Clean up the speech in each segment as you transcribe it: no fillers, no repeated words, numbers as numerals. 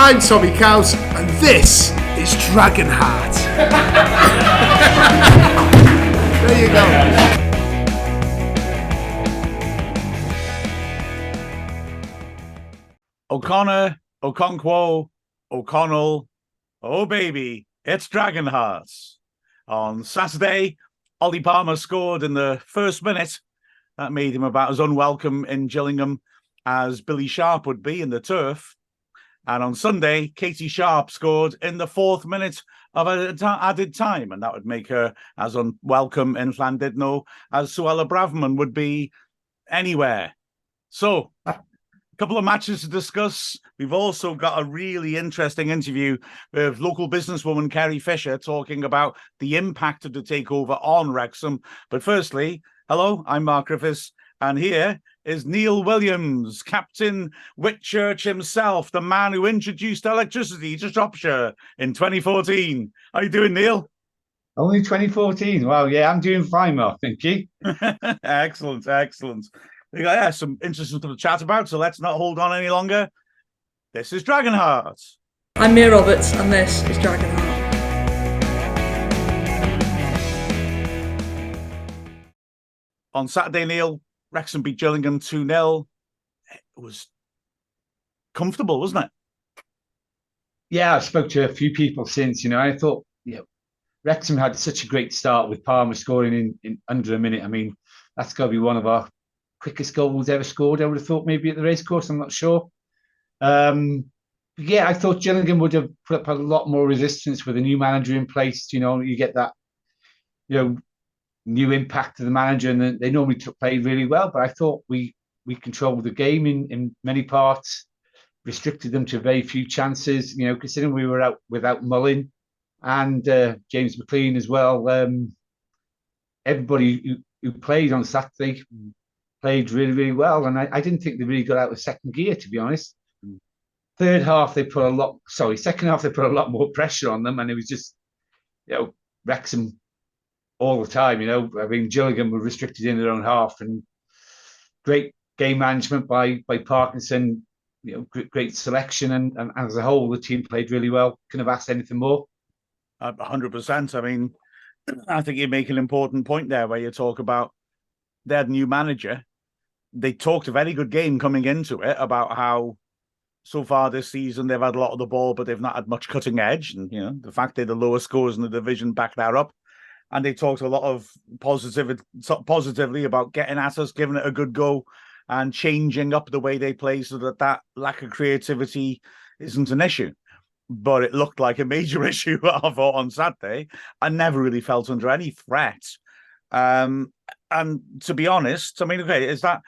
I'm Tommy Cows, and this is Dragonheart. There you go. O'Connor, Okonkwo, O'Connell, oh baby, it's Dragonheart. On Saturday, Ollie Palmer scored in the first minute. That made him about as unwelcome in Gillingham as Billy Sharp would be in the turf. And on Sunday, Katie Sharp scored in the 4th minute of added time, and that would make her as unwelcome in Llandudno as Suella Braverman would be anywhere. So, a couple of matches to discuss. We've also got a really interesting interview with local businesswoman Kerry Fisher talking about the impact of the takeover on Wrexham. But firstly, hello, I'm Mark Griffiths, and here is Neil Williams, Captain Whitchurch himself, the man who introduced electricity to Shropshire in 2014. How are you doing, Neil? Only 2014. Wow, yeah, I'm doing fine, Mark. Thank you. Excellent, excellent. We got some interesting stuff to chat about, so let's not hold on any longer. This is Dragonheart. I'm Mia Roberts, and this is Dragonheart. On Saturday, Neil, Wrexham beat Gillingham 2-0. It was comfortable, wasn't it? Yeah, I spoke to a few people since, I thought, Wrexham had such a great start with Palmer scoring in under a minute. I mean, that's got to be one of our quickest goals ever scored. I would have thought maybe at the racecourse, I'm not sure. I thought Gillingham would have put up a lot more resistance with a new manager in place. You get that, new impact of the manager, and they normally played really well. But I thought we controlled the game in many parts, restricted them to very few chances. Considering we were out without Mullin and James McLean as well. Everybody who played on Saturday played really, really well, and I didn't think they really got out of second gear, to be honest. Second half they put a lot more pressure on them, and it was just Wrexham all the time. I mean, Gillingham were restricted in their own half, and great game management by Parkinson. Great selection, and as a whole, the team played really well. Couldn't have asked anything more. 100%. I mean, I think you make an important point there where you talk about their new manager. They talked a very good game coming into it about how so far this season they've had a lot of the ball, but they've not had much cutting edge. And, the fact they're the lowest scores in the division back that up. And they talked a lot of positively about getting at us, giving it a good go, and changing up the way they play so that lack of creativity isn't an issue. But it looked like a major issue, I thought, on Saturday. I never really felt under any threat. And to be honest, I mean, okay, is that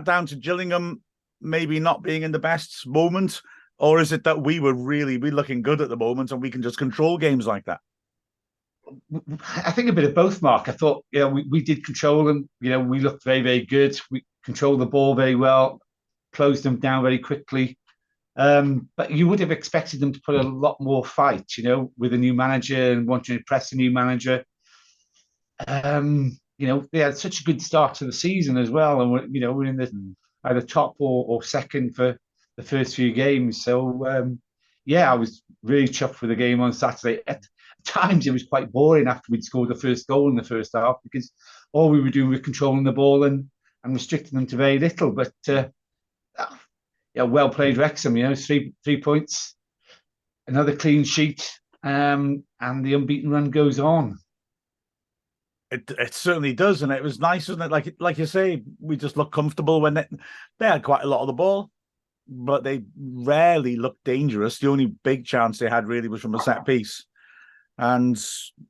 down to Gillingham maybe not being in the best moment? Or is it that we were really looking good at the moment and we can just control games like that? I think a bit of both, Mark. I thought, we did control them. We looked very, very good. We controlled the ball very well, closed them down very quickly. But you would have expected them to put a lot more fight, with a new manager and wanting to impress a new manager. They had such a good start to the season as well, and we're in the either top or second for the first few games. So I was really chuffed with the game on Saturday. At times, it was quite boring after we'd scored the first goal in the first half, because all we were doing was controlling the ball and restricting them to very little. But well played, Wrexham. 3 points, another clean sheet, and the unbeaten run goes on. It certainly does, and it was nice, wasn't it? Like you say, we just looked comfortable when they had quite a lot of the ball, but they rarely looked dangerous. The only big chance they had really was from a set piece, and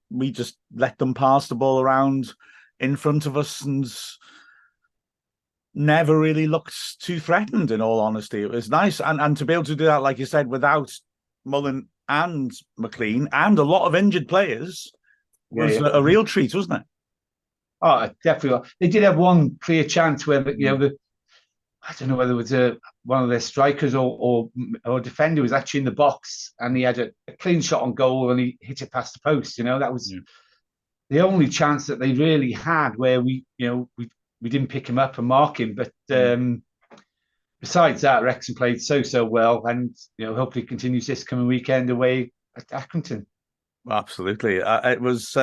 we just let them pass the ball around in front of us and never really looked too threatened, in all honesty. It was nice, and to be able to do that, like you said, without Mullin and McLean and a lot of injured players was a real treat, wasn't it? Oh, definitely. They did have one clear chance where I don't know whether it was one of their strikers or defender was actually in the box, and he had a clean shot on goal and he hit it past the post. That was the only chance that they really had where we didn't pick him up and mark him. But besides that, Wrexham played so well, and hopefully continues this coming weekend away at Accrington. Absolutely. It was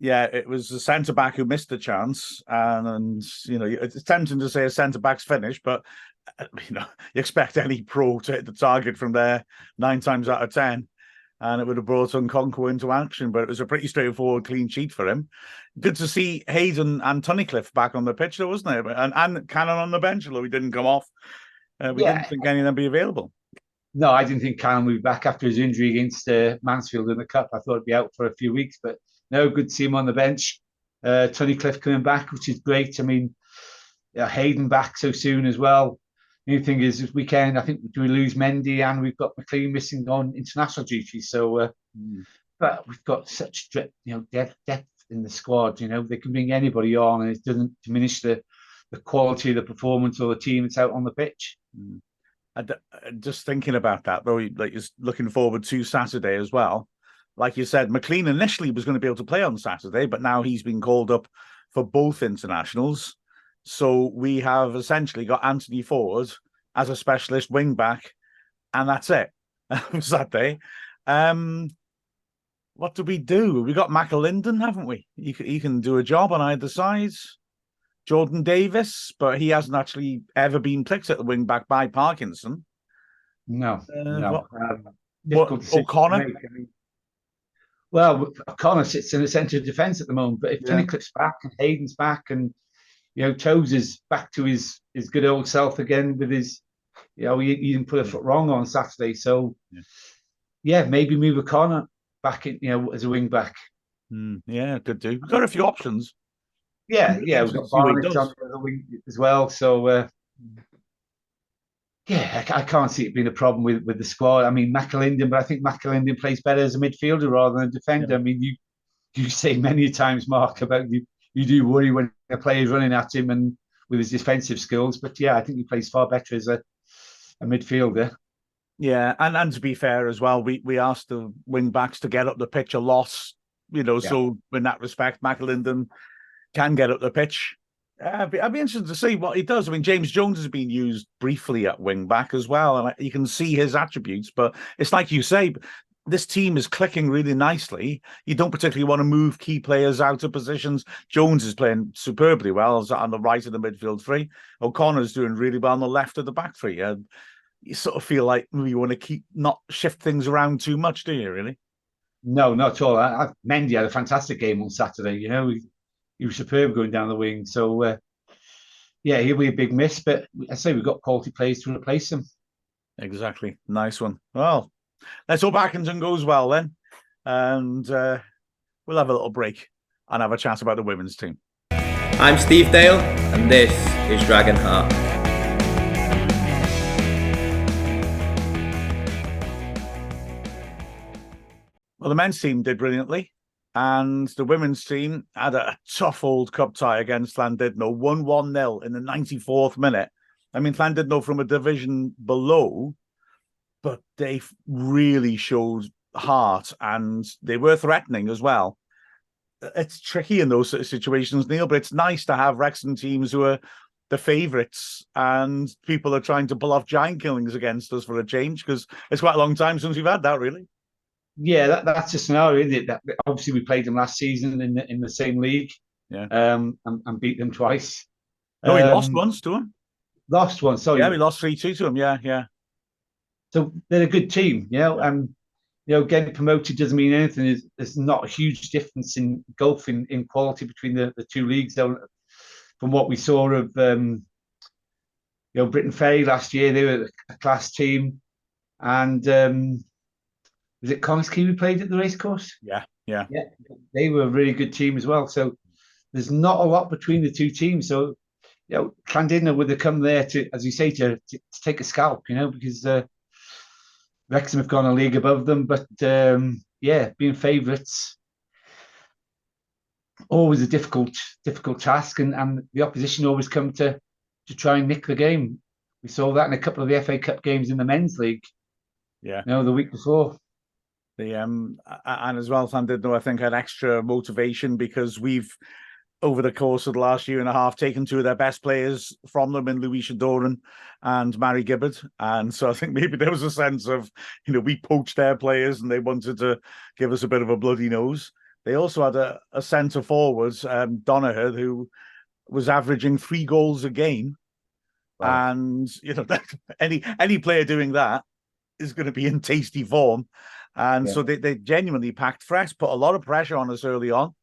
it was the centre back who missed the chance, and it's tempting to say a centre back's finish, but you expect any pro to hit the target from there 9 times out of 10, and it would have brought Okonkwo into action. But it was a pretty straightforward, clean sheet for him. Good to see Hayden and Tunnicliffe back on the pitch, though, wasn't it? And Cannon on the bench, although he didn't come off. We didn't think any of them be available. No, I didn't think Cannon would be back after his injury against Mansfield in the Cup. I thought he'd be out for a few weeks, but no, good to see him on the bench. Tunnicliffe coming back, which is great. I mean, Hayden back so soon as well. The new thing is this weekend, I think we lose Mendy and we've got McLean missing on international duty. So, but we've got such depth in the squad. They can bring anybody on, and it doesn't diminish the quality of the performance or the team that's out on the pitch. Just thinking about that, though, like you're looking forward to Saturday as well. Like you said, McLean initially was going to be able to play on Saturday, but now he's been called up for both internationals. So we have essentially got Anthony Ford as a specialist wing back, and that's it for Saturday. What do we do? We got McAlinden, haven't we? He can do a job on either side. Jordan Davis, but he hasn't actually ever been picked at the wing back by Parkinson. No. O'Connor? Well, O'Connor sits in the centre of defence at the moment, but if Tunnicliffe's back and Hayden's back and Toes is back to his good old self again with his, he didn't put a foot wrong on Saturday. So, maybe move O'Connor back in, as a wing back. Yeah, could do. We've got a few options. Yeah, we've got Barnett on the wing as well. So, I can't see it being a problem with the squad. I mean, McAlinden, but I think McAlinden plays better as a midfielder rather than a defender. Yeah. I mean, you say many times, Mark, about you do worry when a player's running at him and with his defensive skills. But I think he plays far better as a midfielder. Yeah, and to be fair as well, we asked the wing backs to get up the pitch a lot. So in that respect, McAlinden can get up the pitch. I'd be interested to see what he does. I mean, James Jones has been used briefly at wing back as well, and you can see his attributes. But it's like you say, this team is clicking really nicely. You don't particularly want to move key players out of positions. Jones is playing superbly well on the right of the midfield three. O'Connor's doing really well on the left of the back three. You sort of feel like you want to not shift things around too much, do you, really? No, not at all. Mendy had a fantastic game on Saturday. He was superb going down the wing. So, he'll be a big miss. But I say we've got quality players to replace him. Exactly. Nice one. Well, let's hope Accrington goes well then. And we'll have a little break and have a chat about the women's team. I'm Steve Dale, and this is Dragonheart. Well, the men's team did brilliantly. And the women's team had a tough old cup tie against Llandudno, 1-1-0 in the 94th minute. I mean, Llandudno from a division below, but they really showed heart and they were threatening as well. It's tricky in those sort of situations, Neil, but it's nice to have Wrexham teams who are the favourites and people are trying to pull off giant killings against us for a change, because it's quite a long time since we've had that, really. Yeah, that's a scenario, isn't it? That obviously we played them last season in the same league, and beat them twice. No, we lost once to them. Lost one, sorry. Yeah, we lost 3-2 to them. Yeah. So they're a good team, getting promoted doesn't mean anything. There's not a huge difference in gulf in quality between the two leagues. From what we saw of, Britain Ferry last year, they were a class team, and. Was it Conisky we played at the racecourse? Yeah. They were a really good team as well. So there's not a lot between the two teams. So, Llandudno would have come there to, as you say, to take a scalp, because Wrexham have gone a league above them. But being favourites, always a difficult task, and the opposition always come to try and nick the game. We saw that in a couple of the FA Cup games in the men's league. Yeah, the week before. And as well, Llandudno, I think, had extra motivation because we've over the course of the last year and a half, taken two of their best players from them in Louisa Doran and Mary Gibbard. And so I think maybe there was a sense of, we poached their players and they wanted to give us a bit of a bloody nose. They also had a centre forward, Donaher, who was averaging 3 goals a game. Wow. And, any player doing that is going to be in tasty form. And so they genuinely packed fresh, put a lot of pressure on us early on.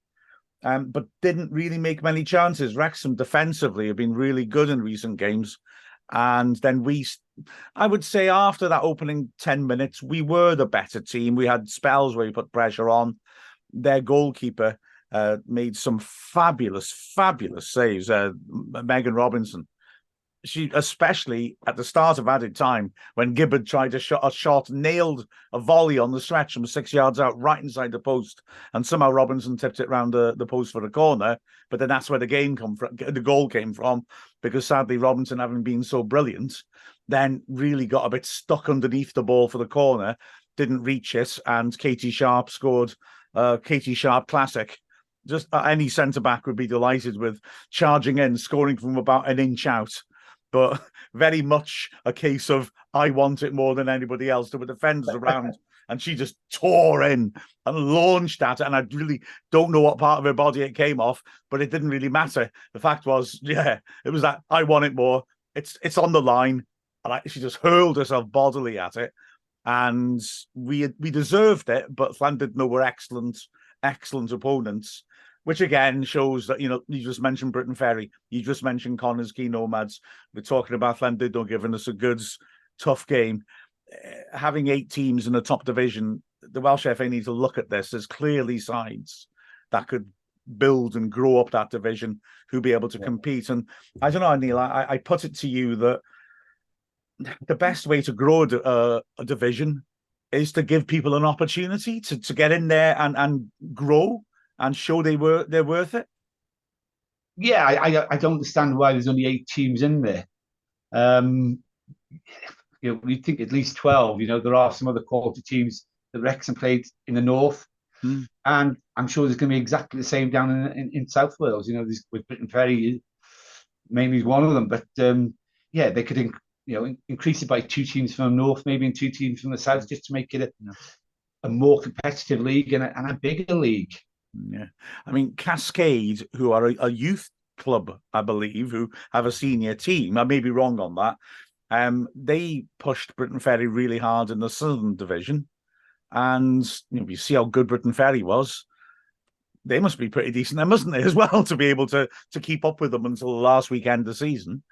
But didn't really make many chances. Wrexham defensively have been really good in recent games. And then I would say after that opening 10 minutes, we were the better team. We had spells where we put pressure on. Their goalkeeper made some fabulous saves. Megan Robinson. She, especially at the start of added time, when Gibbard tried a shot, nailed a volley on the stretch from 6 yards out, right inside the post, and somehow Robinson tipped it round the post for a corner. But then that's where the goal came from, because sadly Robinson, having been so brilliant, then really got a bit stuck underneath the ball for the corner, didn't reach it, and Katie Sharp scored. Katie Sharp classic. Just any centre back would be delighted with charging in, scoring from about an inch out. But very much a case of, I want it more than anybody else. There were defenders around, and she just tore in and launched at it. And I really don't know what part of her body it came off, but it didn't really matter. The fact was, it was that, I want it more. It's on the line. And she just hurled herself bodily at it. And we deserved it, but Llandudno were excellent opponents. Which again shows that, you just mentioned Britain Ferry, you just mentioned Connors Key Nomads. We're talking about Llandudno giving us a good, tough game. Having 8 teams in the top division, the Welsh FA need to look at this. There's clearly sides that could build and grow up that division who'll be able to compete. And I don't know, Neil, I put it to you that the best way to grow a division is to give people an opportunity to get in there and grow and show they're worth it. Yeah, I don't understand why there's only 8 teams in there. We think at least 12. There are some other quality teams that Wrexham played in the north, and I'm sure there's going to be exactly the same down in South Wales. With Britain Ferry, mainly one of them. But they could increase it by 2 teams from the north, maybe, and 2 teams from the south, just to make it a more competitive league and a bigger league. Yeah, I mean, Cascade, who are a youth club, I believe, who have a senior team. I may be wrong on that. They pushed Britain Ferry really hard in the Southern Division, and you see how good Britain Ferry was. They must be pretty decent, then, mustn't they, as well, to be able to keep up with them until the last weekend of the season.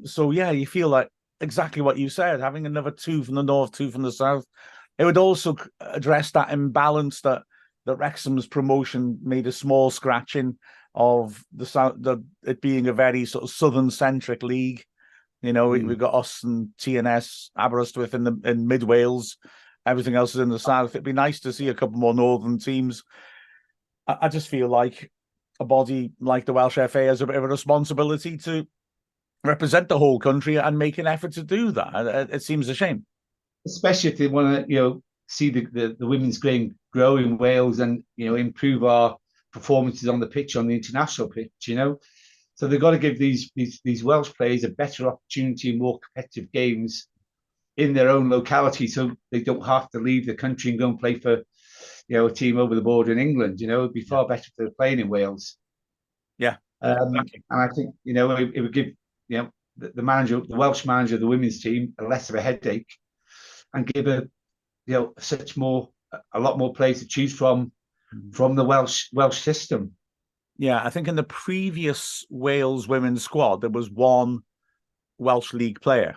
So yeah, you feel like exactly what you said, having another 2 from the north, 2 from the south. It would also address that imbalance that Wrexham's promotion made a small scratching of the south, it being a very sort of southern-centric league. We've got us and TNS, Aberystwyth in mid Wales. Everything else is in the south. It'd be nice to see a couple more northern teams. I just feel like a body like the Welsh FA has a bit of a responsibility to represent the whole country and make an effort to do that. It seems a shame, especially if they want to, see the women's game grow in Wales and improve our performances on the pitch, on the international pitch. So they've got to give these Welsh players a better opportunity in more competitive games in their own locality, so they don't have to leave the country and go and play for a team over the border in England. It'd be far better if they're playing in Wales. Yeah, exactly. And I think it would give the manager, the Welsh manager of the women's team, less of a headache, and give a lot more players to choose from the Welsh system. Yeah, I think in the previous Wales women's squad there was one Welsh League player,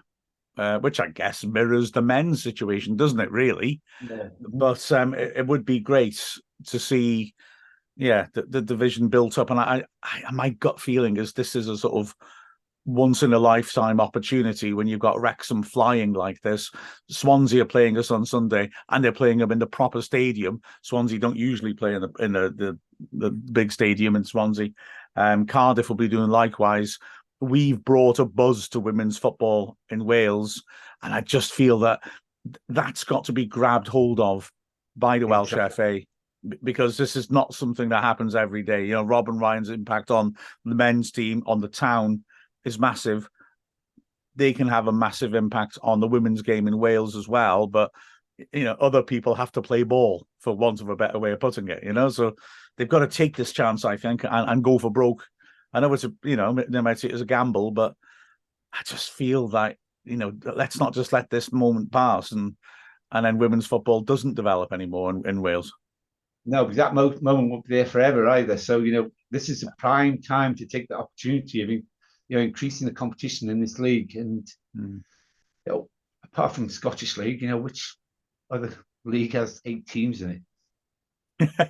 which I guess mirrors the men's situation, doesn't it? Really, yeah. But it would be great to see, the division built up. And my gut feeling is this is a sort of once in a lifetime opportunity when you've got Wrexham flying like this. Swansea are playing us on Sunday, and they're playing them in the proper stadium. Swansea don't usually play in the big stadium in Swansea. Cardiff will be doing likewise. We've brought a buzz to women's football in Wales, and I just feel that that's got to be grabbed hold of by the Welsh FA. because this is not something that happens every day. You know, Rob and Ryan's impact on the men's team, on the town, is massive. They can have a massive impact on the women's game in Wales as well. But, you know, other people have to play ball, for want of a better way of putting it, you know? So they've got to take this chance, I think, and go for broke. I know they might see it as a gamble, but I just feel that, you know, let's not just let this moment pass and then women's football doesn't develop anymore in Wales. No, because that moment won't be there forever either. So, you know, this is a prime time to take the opportunity of, increasing the competition in this league. And, you know, apart from the Scottish League, you know, which other league has 8 teams in it?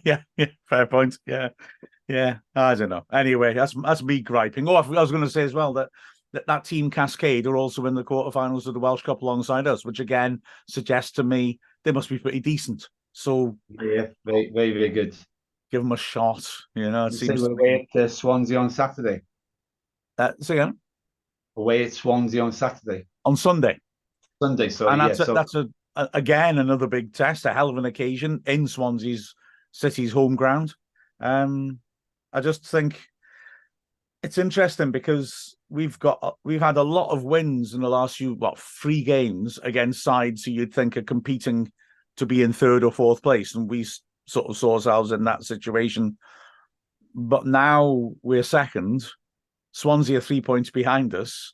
yeah, fair point. Yeah, I don't know. Anyway, that's me griping. Oh, I was going to say as well that team Cascade are also in the quarterfinals of the Welsh Cup alongside us, which again suggests to me they must be pretty decent. So yeah, very, very, very good. Give them a shot. You know, it seems we're away at Swansea on Saturday. So again, away at Swansea on Saturday. On Sunday. Sorry. And that's again another big test, a hell of an occasion in Swansea's city's home ground. I just think it's interesting because we've had a lot of wins in the last 3 games against sides who you'd think are competing to be in 3rd or 4th place, and we sort of saw ourselves in that situation. But now we're 2nd. Swansea are 3 points behind us.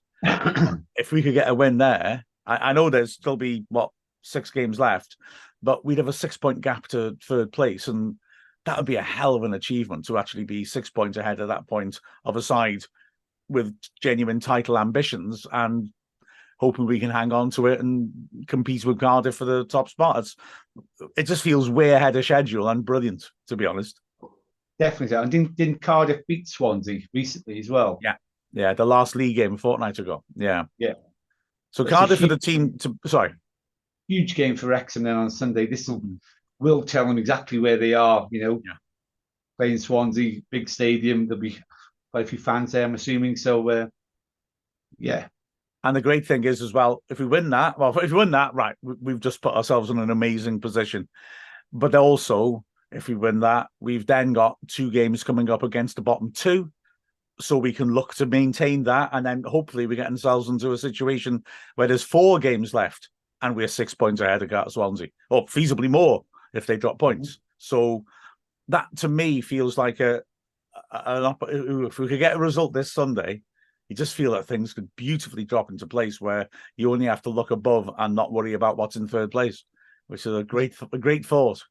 If we could get a win there, I know there's still be 6 games left, but we'd have a 6-point gap to 3rd place, and that would be a hell of an achievement to actually be 6 points ahead at that point of a side with genuine title ambitions and hoping we can hang on to it and compete with Cardiff for the top spot. It just feels way ahead of schedule and brilliant, to be honest. Definitely. And didn't Cardiff beat Swansea recently as well? Yeah, the last league game a fortnight ago. Yeah. So it's Cardiff for the team huge game for Wrexham then on Sunday. This will tell them exactly where they are, you know. Playing Swansea, big stadium. There'll be quite a few fans there, I'm assuming. So, yeah. And the great thing is as well, if we win that, right, we've just put ourselves in an amazing position. But also, if we win that, we've then got 2 games coming up against the bottom 2. So we can look to maintain that. And then hopefully we get ourselves into a situation where there's 4 games left and we're 6 points ahead of Swansea, or feasibly more if they drop points. So that to me feels like if we could get a result this Sunday, you just feel that things could beautifully drop into place where you only have to look above and not worry about what's in 3rd place, which is a great thought.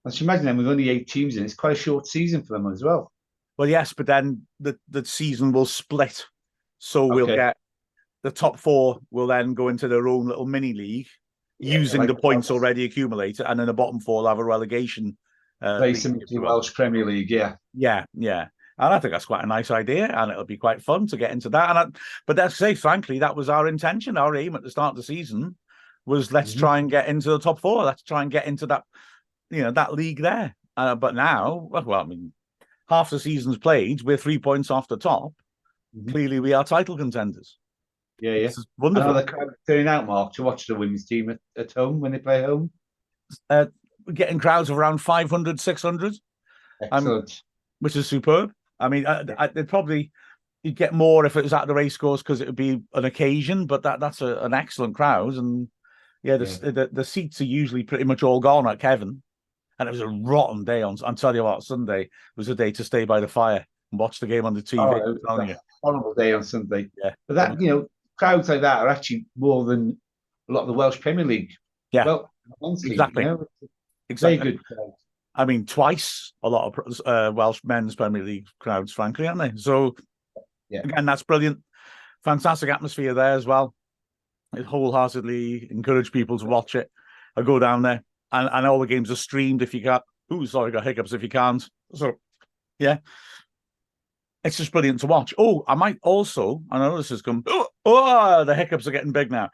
I should imagine then with only 8 teams in, it's quite a short season for them as well. Well, yes, but then the season will split. So we'll get the top 4 will then go into their own little mini league using the points already accumulated, and then the bottom 4 will have a relegation. Play some to the Welsh Premier League, Yeah. And I think that's quite a nice idea, and it'll be quite fun to get into that. But let's say, frankly, that was our intention. Our aim at the start of the season was let's try and get into the top 4. Let's try and get into that, that league there. But now, half the season's played. We're 3 points off the top. Clearly, we are title contenders. Yeah. This is wonderful. The crowd turning out, Mark, to watch the women's team at home when they play home. We're getting crowds of around 500, 600. Excellent. Which is superb. I mean, you'd get more if it was at the racecourse because it would be an occasion, but that's an excellent crowd. And the seats are usually pretty much all gone at Kevin. And it was a rotten day on tell you what, Sunday was a day to stay by the fire and watch the game on the TV. Oh, it was a horrible day on Sunday. Yeah. But that, crowds like that are actually more than a lot of the Welsh Premier League. Yeah. Well, honestly, exactly. Very good crowd. I mean, twice a lot of Welsh men's Premier League crowds, frankly, aren't they? So, again, that's brilliant. Fantastic atmosphere there as well. I wholeheartedly encourage people to watch it. I go down there, and all the games are streamed if you can't. Got hiccups if you can't. So, yeah. It's just brilliant to watch. Oh, I might also, I know this has come. Oh, the hiccups are getting big now.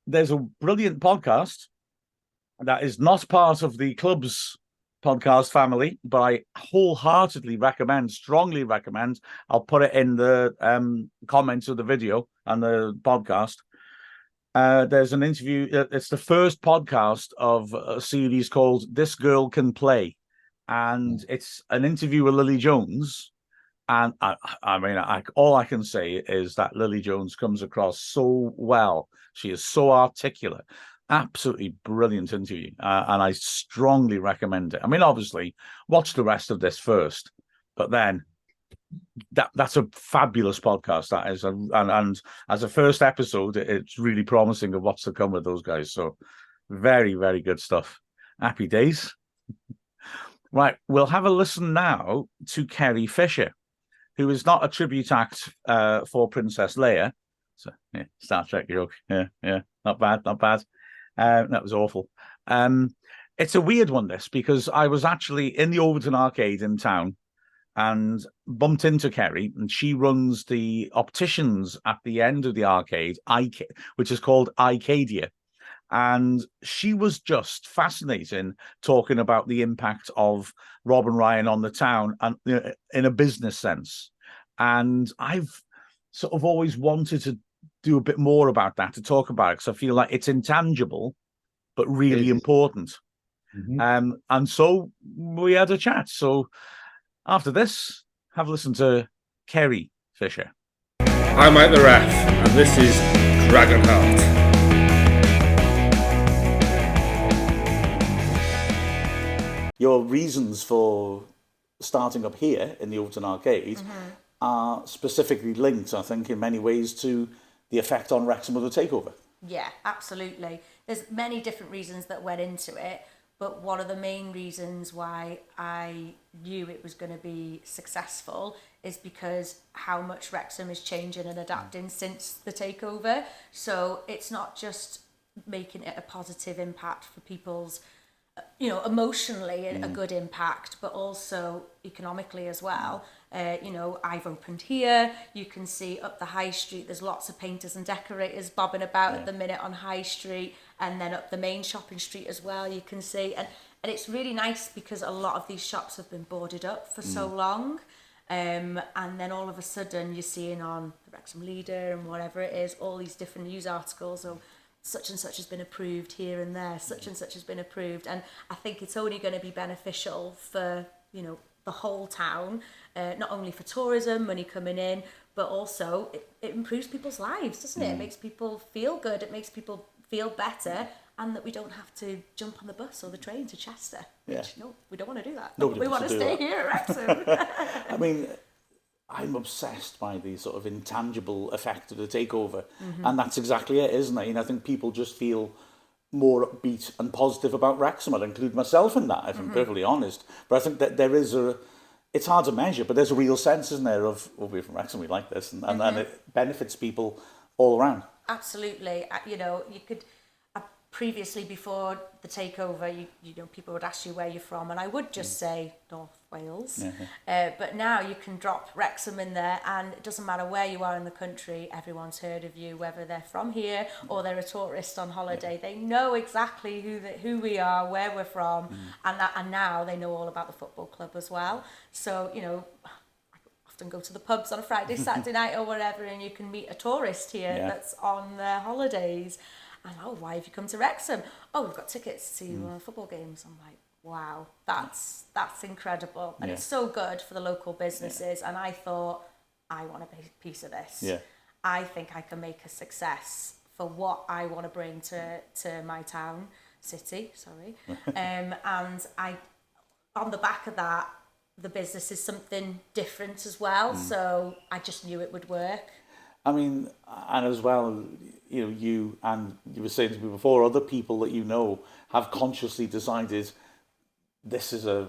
There's a brilliant podcast that is not part of the club's podcast family, but I wholeheartedly strongly recommend. I'll put it in the comments of the video and the podcast. There's an interview. It's the first podcast of a series called "This Girl Can Play," and it's an interview with Lili Jones. And all I can say is that Lili Jones comes across so well. She is so articulate. Absolutely brilliant interview, and I strongly recommend it. I mean, obviously, watch the rest of this first, but then that's a fabulous podcast. That is, and as a first episode, it's really promising of what's to come with those guys. So, very, very good stuff. Happy days. Right, we'll have a listen now to Kerry Fisher, who is not a tribute act for Princess Leia. So, yeah, Star Trek joke. Yeah, not bad. That was awful. It's a weird one, this, because I was actually in the Overton Arcade in town and bumped into Kerry, and she runs the opticians at the end of the arcade, which is called Eyecadia. And she was just fascinating, talking about the impact of Rob and Ryan on the town and in a business sense. And I've sort of always wanted to do a bit more about that, to talk about it, because I feel like it's intangible, but really important. Mm-hmm. And so we had a chat. So after this, have a listen to Kerry Fisher. I'm Mike the Ref, and this is Dragonheart. Your reasons for starting up here in the Overton Arcade are specifically linked, I think, in many ways to the effect on Wrexham of the takeover. Yeah, absolutely. There's many different reasons that went into it, but one of the main reasons why I knew it was going to be successful is because how much Wrexham is changing and adapting since the takeover. So it's not just making it a positive impact for people's, emotionally a good impact, but also economically as well. I've opened here. You can see up the high street, there's lots of painters and decorators bobbing about at the minute on High Street, and then up the main shopping street as well, you can see. And it's really nice because a lot of these shops have been boarded up for so long. And then all of a sudden you're seeing on the Wrexham Leader and whatever it is, all these different news articles of such and such has been approved here and there, such and such has been approved. And I think it's only going to be beneficial for, the whole town, not only for tourism, money coming in, but also it improves people's lives, doesn't it? It makes people feel good, it makes people feel better, and that we don't have to jump on the bus or the train to Chester. Which, no, we don't want to do that. Nobody we wants want to to do stay that. here at Wrexham. I mean, I'm obsessed by the sort of intangible effect of the takeover. And that's exactly it, isn't it? I think people just feel more upbeat and positive about Wrexham. I'd include myself in that, if I'm perfectly honest. But I think that there is it's hard to measure, but there's a real sense, isn't there, of, we're from Wrexham, we like this, and it benefits people all around. Absolutely. You could... Previously, before the takeover, people would ask you where you're from, and I would just say North Wales. But now you can drop Wrexham in there, and it doesn't matter where you are in the country, everyone's heard of you, whether they're from here or they're a tourist on holiday. They know exactly who we are, where we're from, and now they know all about the football club as well. So, I often go to the pubs on a Friday, Saturday night or whatever, and you can meet a tourist here that's on their holidays. And why have you come to Wrexham? Oh, we've got tickets to football games. I'm like, wow, that's incredible. And it's so good for the local businesses. And I thought, I want a piece of this. I think I can make a success for what I want to bring to my city. And on the back of that, the business is something different as well. So I just knew it would work. I mean, and as well, you were saying to me before, other people that have consciously decided this is I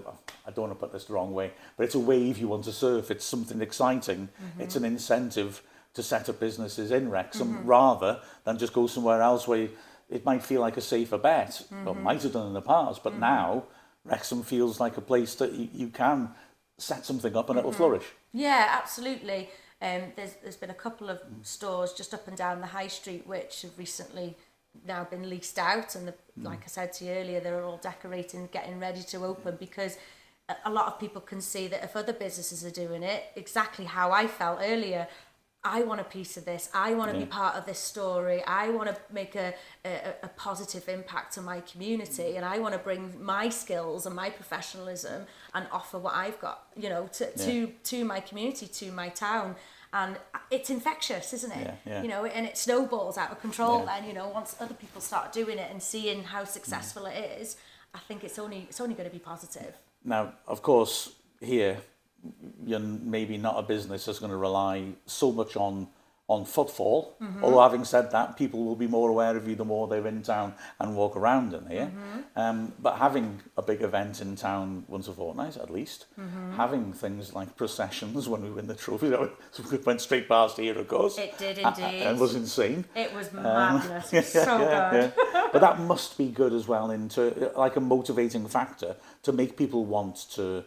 don't want to put this the wrong way, but it's a wave you want to surf. It's something exciting. It's an incentive to set up businesses in Wrexham rather than just go somewhere else where it might feel like a safer bet, or might have done in the past, but now Wrexham feels like a place that you can set something up and it will flourish. Yeah, absolutely. There's been a couple of stores just up and down the high street which have recently now been leased out, and like I said to you earlier, they're all decorating, getting ready to open, because a lot of people can see that if other businesses are doing it, exactly how I felt earlier, I want a piece of this. I want to be part of this story. I want to make a positive impact to my community, and I want to bring my skills and my professionalism and offer what I've got, you know, to my community, to my town. And it's infectious, isn't it? You know, and it snowballs out of control. And you know, once other people start doing it and seeing how successful it is, I think it's only going to be positive. Now, of course, here you're maybe not a business that's going to rely so much on footfall. Although having said that, people will be more aware of you the more they're in town and walk around in here. But having a big event in town once a fortnight at least, having things like processions when we win the trophy, that went straight past here, of course. It did indeed. It was insane. It was madness. It was so good. But that must be good as well, into like a motivating factor to make people want to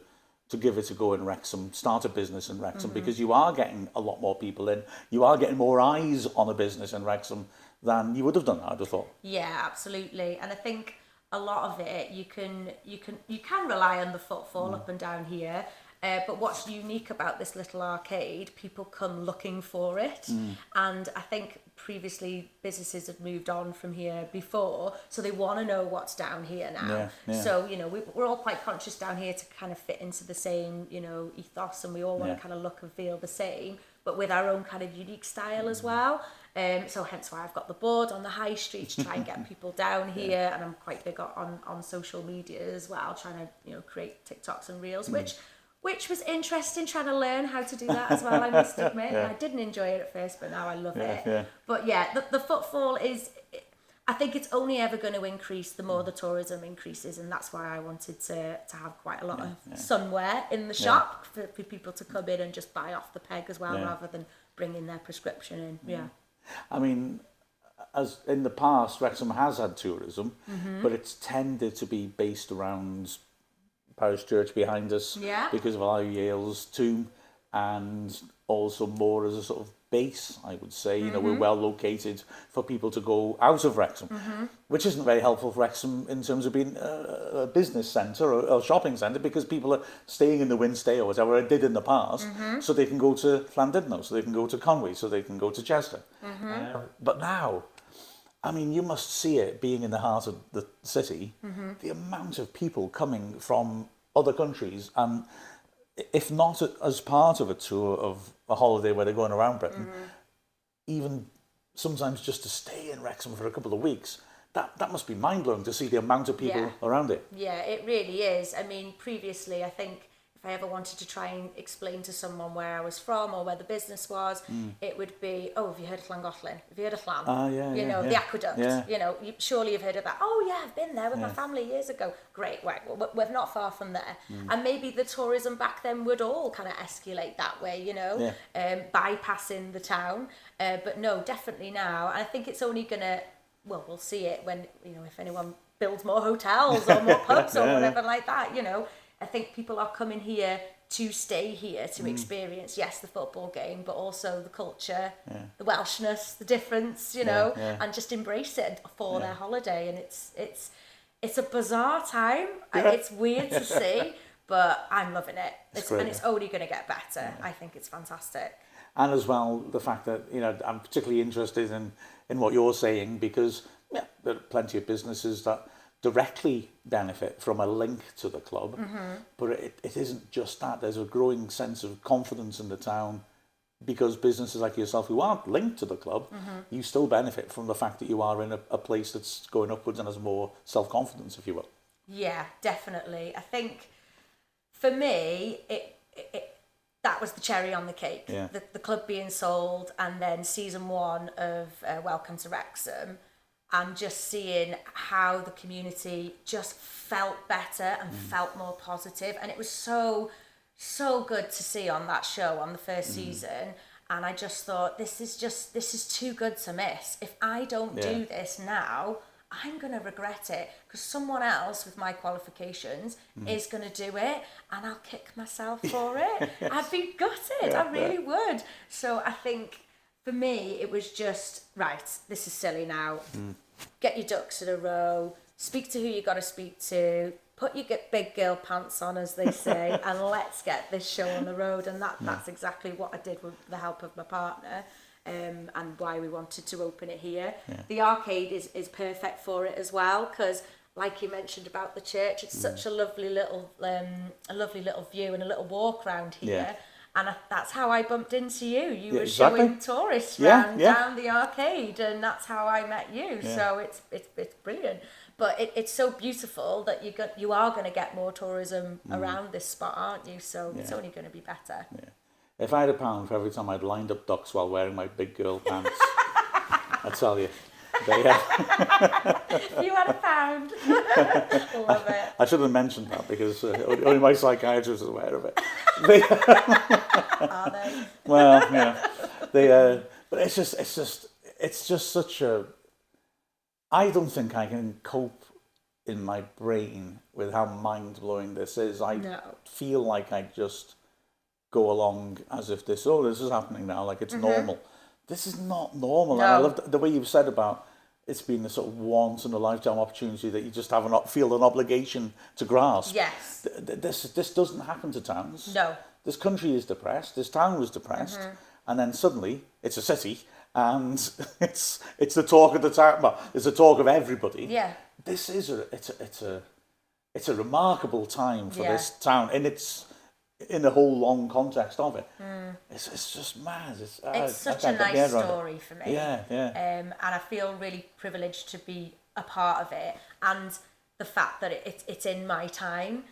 give it a go in Wrexham, start a business in Wrexham, because you are getting a lot more people in. You are getting more eyes on a business in Wrexham than you would have done, I'd have thought. Yeah, absolutely. And I think a lot of it, you can rely on the footfall up and down here. But what's unique about this little arcade, people come looking for it. And I think previously businesses had moved on from here before, so they want to know what's down here now. So, you know, we're all quite conscious down here to kind of fit into the same, you know, ethos, and we all want to kind of look and feel the same, but with our own kind of unique style as well. So hence why I've got the board on the high street to try and get people down here, and I'm quite big on social media as well, trying to, you know, create TikToks and Reels, which was interesting, trying to learn how to do that as well, I must admit. I didn't enjoy it at first, but now I love it. But yeah, the footfall is, I think it's only ever going to increase the more the tourism increases, and that's why I wanted to have quite a lot of sunwear in the shop for people to come in and just buy off the peg as well, rather than bringing their prescription in. I mean, as in the past, Wrexham has had tourism, but it's tended to be based around parish church behind us because of our Yale's tomb, and also more as a sort of base, I would say. You know, we're well located for people to go out of Wrexham, which isn't very helpful for Wrexham in terms of being a business centre or a shopping centre, because people are staying in the Winstay or whatever it did in the past, so they can go to Llandudno, so they can go to Conwy, so they can go to Chester. But now, I mean, you must see it being in the heart of the city, the amount of people coming from other countries, and if not as part of a tour of a holiday where they're going around Britain, even sometimes just to stay in Wrexham for a couple of weeks, that must be mind-blowing to see the amount of people around it. Yeah, it really is. I mean, previously, I think if I ever wanted to try and explain to someone where I was from or where the business was, it would be, oh, have you heard of Llangollen? Have you heard of Llan? You know, the aqueduct. You know, surely you've heard of that. Oh, yeah, I've been there with my family years ago. Great, right, we're not far from there. And maybe the tourism back then would all kind of escalate that way, you know, bypassing the town. But no, definitely now. I think it's only going to, well, we'll see it when, you know, if anyone builds more hotels or more pubs or whatever like that, you know. I think people are coming here to stay here to experience, yes, the football game, but also the culture, the Welshness, the difference, you know, and just embrace it for their holiday. And it's a bizarre time. It's weird to see, but I'm loving it. And it's only going to get better. I think it's fantastic. And as well, the fact that, you know, I'm particularly interested in what you're saying, because there are plenty of businesses that directly benefit from a link to the club, but it isn't just that. There's a growing sense of confidence in the town, because businesses like yourself who aren't linked to the club, you still benefit from the fact that you are in a place that's going upwards and has more self-confidence, if you will. Yeah, definitely. I think for me, that was the cherry on the cake. The club being sold, and then season 1 of Welcome to Wrexham, and just seeing how the community just felt better and felt more positive. And it was so good to see on that show on the first season. And I just thought, this is too good to miss. If I don't do this now, I'm going to regret it, because someone else with my qualifications is going to do it, and I'll kick myself for it. I'd be gutted. I really would. So I think for me, it was just, right, this is silly now. Get your ducks in a row, speak to who you got to speak to, put your big girl pants on, as they say, and let's get this show on the road. And that's exactly what I did with the help of my partner, and why we wanted to open it here. The arcade is perfect for it as well, because like you mentioned about the church, it's such a lovely little view and a little walk around here. And that's how I bumped into you. You were showing tourists around down the arcade, and that's how I met you. So it's brilliant. But it's so beautiful that you are going to get more tourism around this spot, aren't you? So it's only going to be better. Yeah. If I had £1 for every time I'd lined up ducks while wearing my big girl pants, I tell you. But, If you had £1. Love it. I should have mentioned that because only my psychiatrist is aware of it. Are they? Well, yeah. But it's just such a. I don't think I can cope in my brain with how mind-blowing this is. I feel like I just go along as if this is happening now, like it's normal. This is not normal. No. And I love the way you've said about it's been a sort of once in a lifetime opportunity that you just feel an obligation to grasp. Yes. This doesn't happen to towns. No. This country is depressed. This town was depressed, and then suddenly it's a city, and it's the talk of the town. Well, it's the talk of everybody. Yeah. This is it's a remarkable time for this town, and it's in the whole long context of it. It's just mad. It's such a nice story for me. Yeah. And I feel really privileged to be a part of it, and the fact that it's in my time.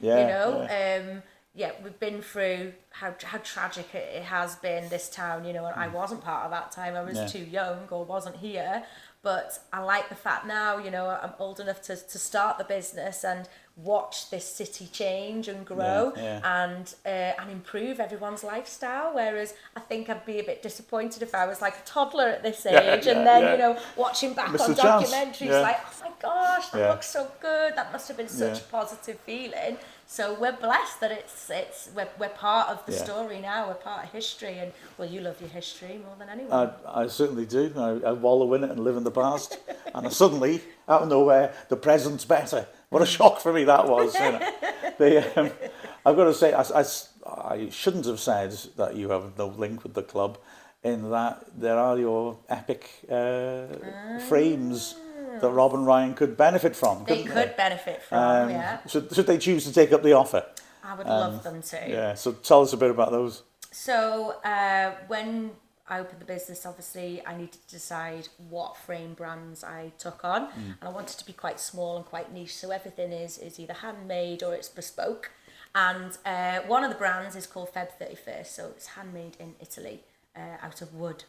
We've been through how tragic it has been, this town, and I wasn't part of that time. I was too young or wasn't here. But I like the fact now, I'm old enough to start the business and watch this city change and grow and improve everyone's lifestyle. Whereas I think I'd be a bit disappointed if I was like a toddler at this age watching back on documentaries like, oh my gosh, that looks so good. That must have been such a positive feeling. So we're blessed that we're part of the story now. We're part of history, and you love your history more than anyone. I certainly do. I wallow in it and live in the past, and suddenly, out of nowhere, the present's better. What a shock for me that was. I've got to say, I shouldn't have said that you have no link with the club, in that there are your epic frames that Rob and Ryan could benefit from. They could benefit from, Should they choose to take up the offer? I would love them to. Yeah, so tell us a bit about those. So when I opened the business, obviously I needed to decide what frame brands I took on, and I wanted to be quite small and quite niche, so everything is either handmade or it's bespoke. And one of the brands is called Feb 31st, so it's handmade in Italy out of wood.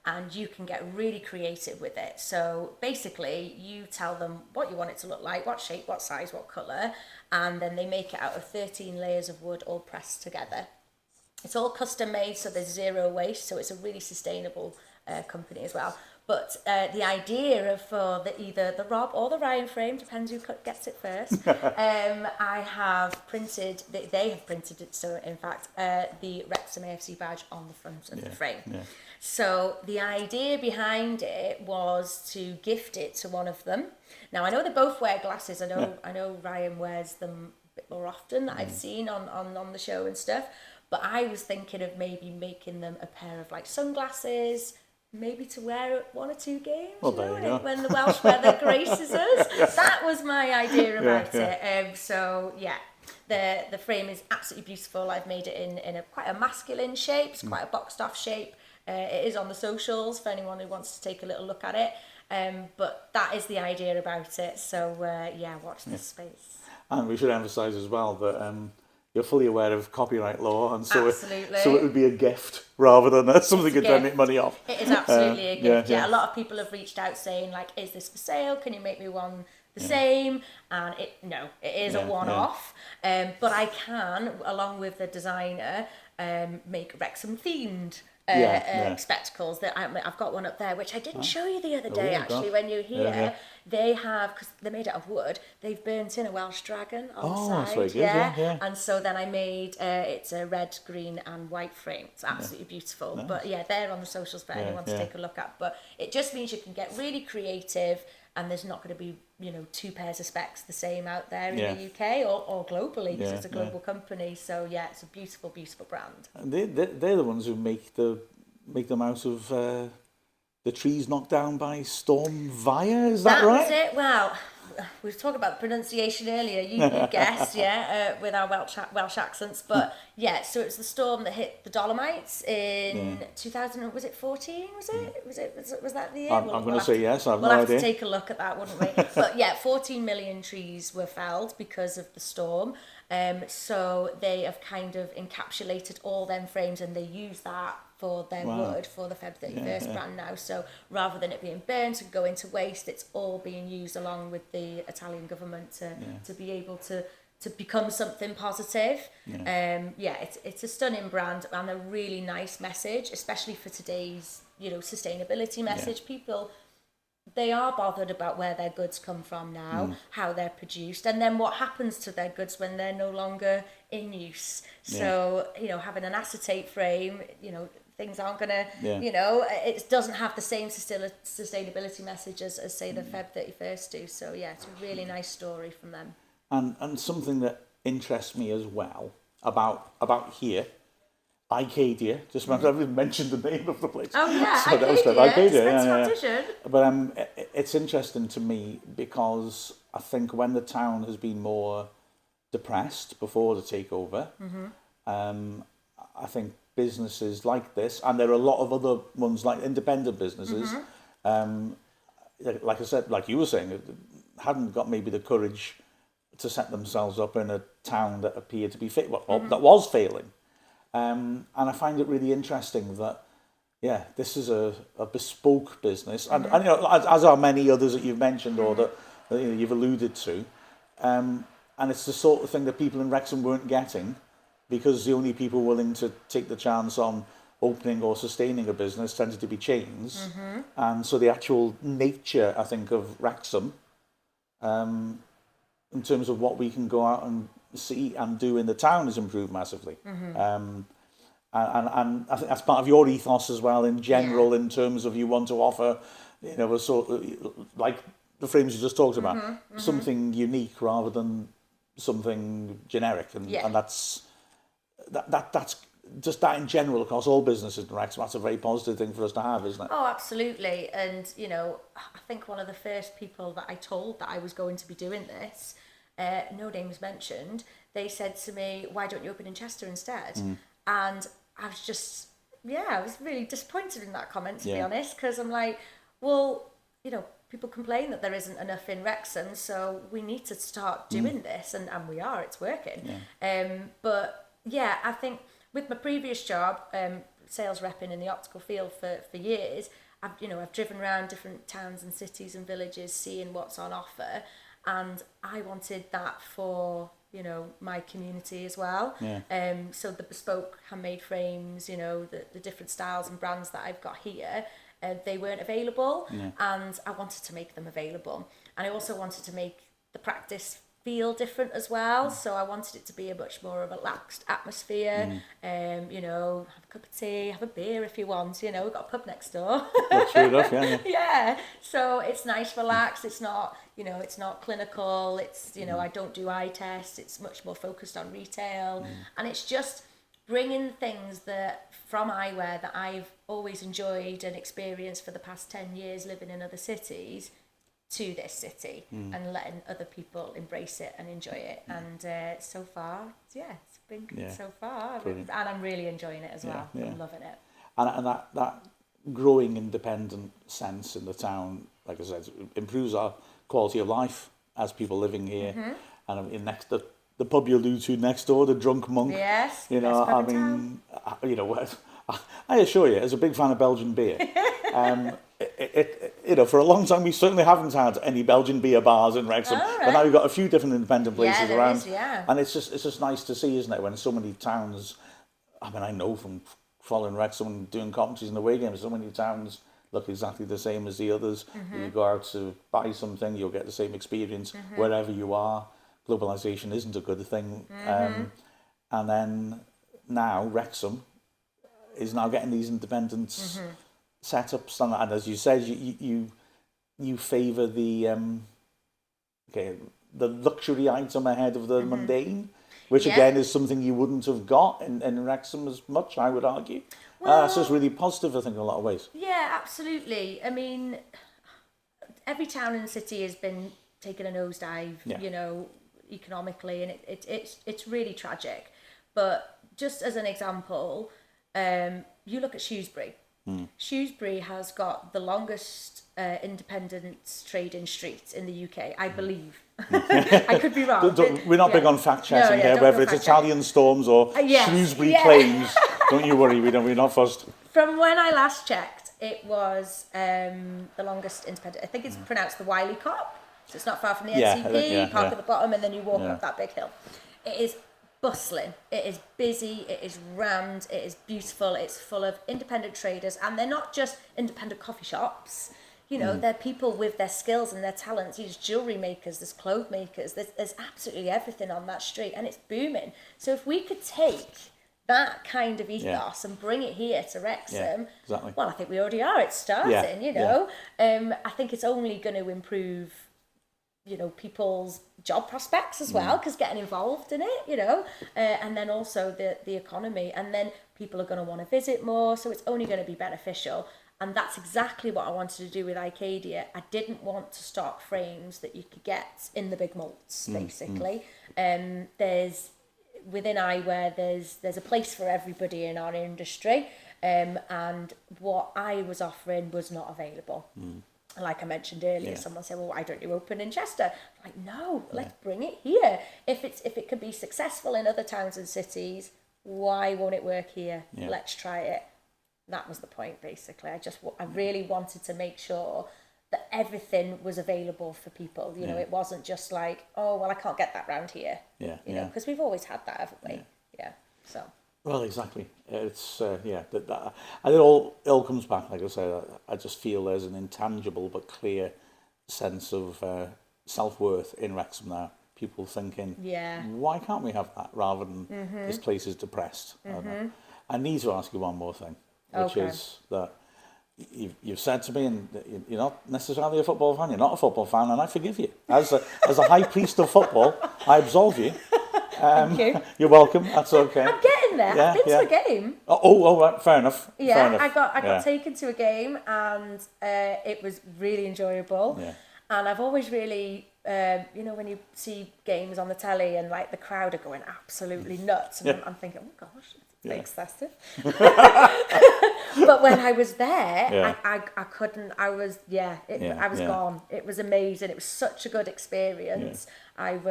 And you can get really creative with it. So basically, you tell them what you want it to look like, what shape, what size, what colour, and then they make it out of 13 layers of wood all pressed together. It's all custom made, so there's zero waste, so it's a really sustainable company as well. But the idea for either the Rob or the Ryan frame, depends who gets it first, I have printed, they have printed it, so in fact, the Wrexham AFC badge on the front of the frame. Yeah. So the idea behind it was to gift it to one of them. Now, I know they both wear glasses. I know Ryan wears them a bit more often that I've seen on the show and stuff. But I was thinking of maybe making them a pair of like sunglasses, maybe to wear at 1 or 2 games, when the Welsh weather graces us. That was my idea about it. So the frame is absolutely beautiful. I've made it in quite a masculine shape. It's quite a boxed off shape. It is on the socials for anyone who wants to take a little look at it. But that is the idea about it. So watch this space. And we should emphasise as well that you're fully aware of copyright law, and so absolutely. It would be a gift rather than something you're trying to make money off. It is absolutely a gift. Yeah, a lot of people have reached out saying like, "Is this for sale? Can you make me one the same?" And it is a one-off. But I can, along with the designer, make Wrexham themed spectacles. That I've got one up there, which I didn't show you the other day. When you were here, they have, because they're made out of wood. They've burnt in a Welsh dragon on the side. That's very good. And so then I made it's a red, green, and white frame. It's absolutely beautiful. Nice. But they're on the socials for anyone to take a look at. But it just means you can get really creative. and there's not going to be, you know, 2 pairs of specs the same out there in Yeah. the UK or globally, because Yeah, it's a global company. So yeah, it's a beautiful, beautiful brand. And they're the ones who make them out of the trees knocked down by Storm Via. Is that right? That was it. Well, we were talking about the pronunciation earlier. You guessed, yeah, with our Welsh accents. But yeah, so it was the storm that hit the Dolomites in 2000. Was it 14? Was that the year? I'm going to say yes. I've no idea. We'll have to idea. take a look at that, wouldn't we? But yeah, 14 million trees were felled because of the storm. So they have kind of encapsulated all them frames, and they use that for their wood for the Feb 31st brand now. So rather than it being burnt and go into waste, it's all being used along with the Italian government to be able to become something positive. It's a stunning brand and a really nice message, especially for today's, you know, sustainability message. People, they are bothered about where their goods come from now, how they're produced, and then what happens to their goods when they're no longer in use. So, you know, having an acetate frame, you know, things aren't going to, you know, it doesn't have the same sustainability message as say, the Feb 31st do. So, yeah, it's a really nice story from them. And something that interests me as well about here, Eyecadia. Just remember, I haven't mentioned the name of the place. Oh, yeah, so that was good. Eyecadia. Yeah. But it's interesting to me because I think when the town has been more depressed before the takeover, I think businesses like this, and there are a lot of other ones like independent businesses, like I said, like you were saying, hadn't got maybe the courage to set themselves up in a town that appeared to be that was failing. And I find it really interesting that, this is a bespoke business, and you know, as are many others that you've mentioned or that you've alluded to, and it's the sort of thing that people in Wrexham weren't getting, because the only people willing to take the chance on opening or sustaining a business tended to be chains. And so the actual nature, I think, of Wrexham, in terms of what we can go out and see and do in the town, has improved massively. And I think that's part of your ethos as well in general, in terms of you want to offer, you know, a sort of, like the frames you just talked about, something unique rather than something generic. And that's just that in general across all businesses in Wrexham. That's a very positive thing for us to have, isn't it? Oh, absolutely. And, you know, I think one of the first people that I told that I was going to be doing this, no names mentioned, they said to me, why don't you open in Chester instead? And I was just, I was really disappointed in that comment, to be honest, because I'm like, well, you know, people complain that there isn't enough in Wrexham, so we need to start doing this, and we are, it's working. But yeah, I think with my previous job, sales repping in the optical field for years, I've driven around different towns and cities and villages seeing what's on offer, and I wanted that for, you know, my community as well. So the bespoke handmade frames, you know, the different styles and brands that I've got here, they weren't available, and I wanted to make them available. And I also wanted to make the practice feel different as well, so I wanted it to be a much more relaxed atmosphere. You know, have a cup of tea, have a beer if you want, you know, we've got a pub next door. True enough, Yeah, so it's nice, relaxed, it's not, you know, it's not clinical, it's, you know, I don't do eye tests, it's much more focused on retail, and it's just bringing things that from eyewear that I've always enjoyed and experienced for the past 10 years living in other cities to this city, and letting other people embrace it and enjoy it. And so far, it's been good so far. Brilliant. And I'm really enjoying it as well. I'm loving it. And that growing independent sense in the town, like I said, improves our quality of life as people living here. And in the pub you allude to next door, the Drunk Monk. Yes, you know, I mean, you know, I assure you, as a big fan of Belgian beer, you know, for a long time we certainly haven't had any Belgian beer bars in Wrexham, but now we've got a few different independent places around, and it's just nice to see, isn't it, when so many towns, I mean, I know from following Wrexham and doing commentaries and away games, so many towns look exactly the same as the others. You go out to buy something, you'll get the same experience wherever you are. Globalisation isn't a good thing, and then now Wrexham is now getting these independent setups, and as you said, you you favour the luxury item ahead of the mundane, which again is something you wouldn't have got in Wrexham as much, I would argue. So it's really positive, I think, in a lot of ways. Yeah, absolutely. I mean, every town in the city has been taking a nosedive, you know, economically, and it's really tragic. But just as an example, you look at Shrewsbury. Shrewsbury has got the longest independent trading street in the UK, I believe. I could be wrong. We're not big on fact checking here, whether it's Italian storms or Shrewsbury claims. Don't you worry, we're not fussed. From when I last checked, it was the longest independent. I think it's pronounced the Wiley Cop. So it's not far from the NCP, park at the bottom, and then you walk up that big hill. It is bustling, it is busy, it is rammed, it is beautiful, it's full of independent traders, and they're not just independent coffee shops. You know, they're people with their skills and their talents. There's jewellery makers, there's clothes makers, there's absolutely everything on that street, and it's booming. So if we could take that kind of ethos and bring it here to Wrexham, well, I think we already are. It's starting, you know. I think it's only going to improve, you know, people's job prospects as well, because getting involved in it, you know, and then also the economy, and then people are going to want to visit more, so it's only going to be beneficial. And that's exactly what I wanted to do with Eyecadia. I didn't want to stock frames that you could get in the big malts, basically. There's within eyewear, there's a place for everybody in our industry, and what I was offering was not available. Like I mentioned earlier, someone said, well, why don't you open in Chester? I'm like, no, let's bring it here. If it can be successful in other towns and cities, why won't it work here? Let's try it. That was the point, basically. I really wanted to make sure that everything was available for people. You know, it wasn't just like, oh, well, I can't get that round here. You know, because we've always had that, haven't we? So. Well, exactly. It's that and it all comes back. Like I said, I just feel there's an intangible but clear sense of self-worth in Wrexham now. People thinking, why can't we have that rather than this place is depressed? I need to ask you one more thing, which is that you've said to me, and you're not necessarily a football fan. You're not a football fan, and I forgive you. As a high priest of football, I absolve you. Thank you. You're welcome. That's okay. I'm getting there. I've been to a game. Oh, right. Fair enough. Yeah, fair enough. I got taken to a game, and it was really enjoyable. Yeah. And I've always really, you know, when you see games on the telly and like the crowd are going absolutely nuts, and I'm thinking, oh gosh, it's excessive. But when I was there, I couldn't. I was gone. It was amazing. It was such a good experience. I'd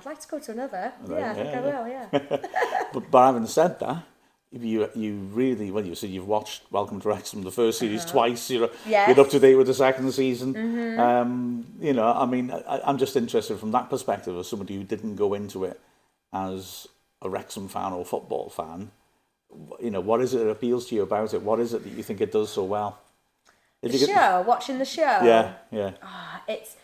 like to go to another. Right. I think I will. But having said that, you really, well, you said you've watched Welcome to Wrexham, the first series twice. You're up to date with the second season. You know, I mean, I'm just interested from that perspective as somebody who didn't go into it as a Wrexham fan or football fan. You know, what is it that appeals to you about it? What is it that you think it does so well? Watching the show. Yeah. It's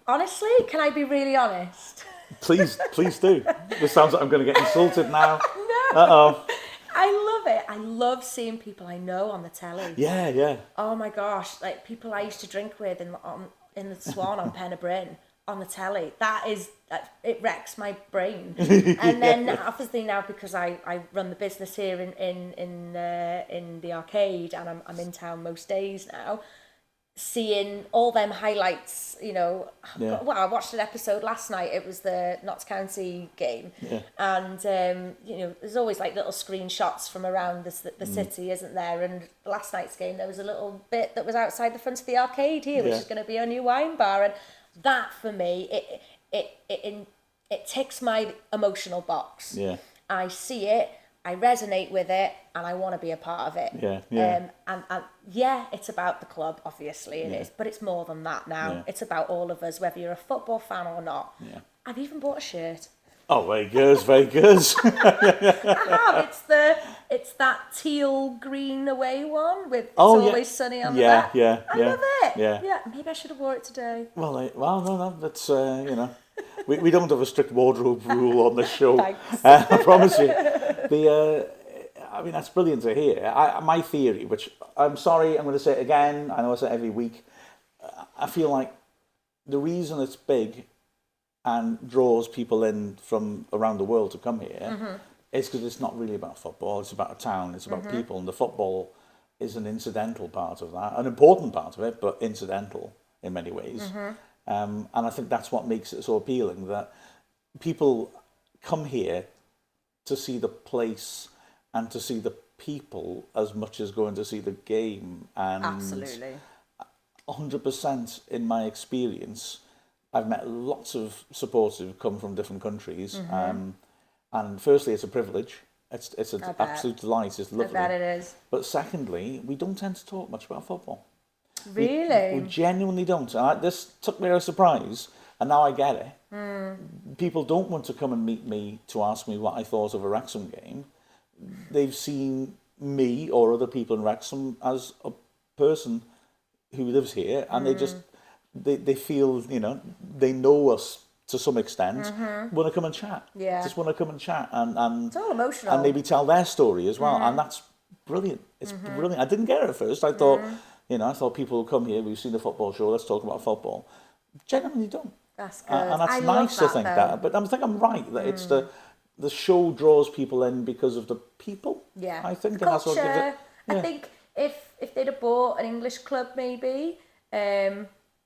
honestly, can I be really honest? Please do. This sounds like I'm going to get insulted now. No. I love it. I love seeing people I know on the telly. Yeah. Oh my gosh, like people I used to drink with in the Swan on Pen y Bryn on the telly. It wrecks my brain. And then obviously now, because I run the business here in the arcade, and I'm in town most days now, seeing all them highlights, you know. Well, I watched an episode last night. It was the Notts County game, and you know, there's always like little screenshots from around the city, isn't there? And last night's game, there was a little bit that was outside the front of the arcade here, which is going to be a new wine bar, and that for me, it ticks my emotional box. I see it, I resonate with it, and I want to be a part of it. And it's about the club, obviously it is, but it's more than that now. It's about all of us, whether you're a football fan or not. I've even bought a shirt. Oh, very good, very good. I have. It's that teal green away one with Always Sunny on the back. I love it. Yeah. Maybe I should have wore it today. Well, no. That's you know, we don't have a strict wardrobe rule on this show. I promise you. I mean, that's brilliant to hear. My theory, which I'm sorry, I'm going to say it again. I know I say it every week. I feel like the reason it's big and draws people in from around the world to come here is because it's not really about football. It's about a town. It's about people, and the football is an incidental part of that, an important part of it, but incidental in many ways. And I think that's what makes it so appealing, that people come here to see the place and to see the people as much as going to see the game. And Absolutely. 100% in my experience, I've met lots of supporters who come from different countries. And firstly, it's a privilege. It's an absolute delight. It's lovely. I bet it is. But secondly, we don't tend to talk much about football. Really? We genuinely don't. This took me as a surprise, and now I get it. People don't want to come and meet me to ask me what I thought of a Wrexham game. They've seen me or other people in Wrexham as a person who lives here, and they just they feel, you know, they know us to some extent, want to come and chat. Yeah. Just want to come and chat and It's all emotional. and maybe tell their story as well. And that's brilliant. It's brilliant. I didn't get it at first. I thought, you know, I thought people would come here, we've seen a football show, let's talk about football. Genuinely don't. That's good. And that's I nice love to think though. that. But I think I'm right, that it's the show draws people in because of the people. Yeah. I think The and that's what gives culture. it. I Yeah. think if they'd have bought an English club maybe,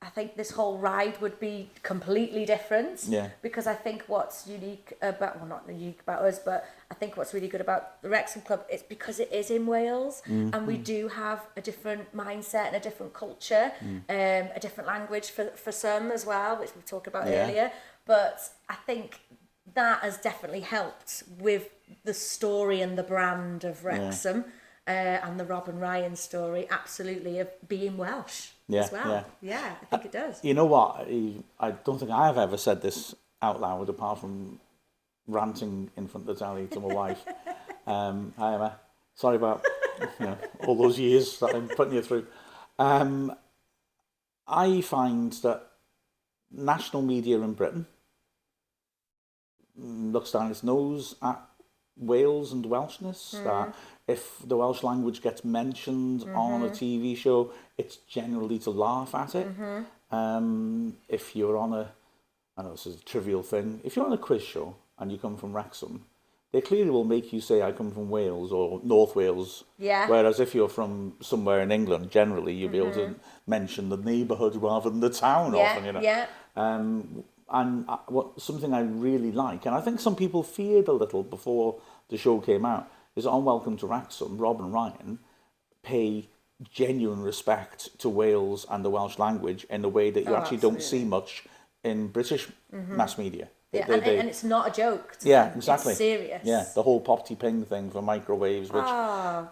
I think this whole ride would be completely different. Yeah. Because I think what's unique about, well, not unique about us, but I think what's really good about the Wrexham club is because it is in Wales, and we do have a different mindset and a different culture, a different language for some as well, which we talked about earlier. But I think that has definitely helped with the story and the brand of Wrexham. And the Rob and Ryan story, absolutely, of being Welsh as well. Yeah, I think it does. You know what? I don't think I've ever said this out loud, apart from ranting in front of the telly to my wife. Hi, Emma. Sorry about all those years that I'm putting you through. I find that national media in Britain looks down its nose at Wales and Welshness, that if the Welsh language gets mentioned on a TV show, it's generally to laugh at it. If you're on I know this is a trivial thing, if you're on a quiz show and you come from Wrexham, they clearly will make you say I come from Wales or North Wales. Yeah. Whereas if you're from somewhere in England, generally you'll be able to mention the neighbourhood rather than the town often, you know. Yeah. And something I really like, and I think some people feared a little before the show came out, is on Welcome to Wrexham, Rob and Ryan pay genuine respect to Wales and the Welsh language in a way that you actually don't see much in British mass media. Yeah, and it's not a joke. Yeah, exactly. It's serious. Yeah, the whole poppy ping thing for microwaves, which,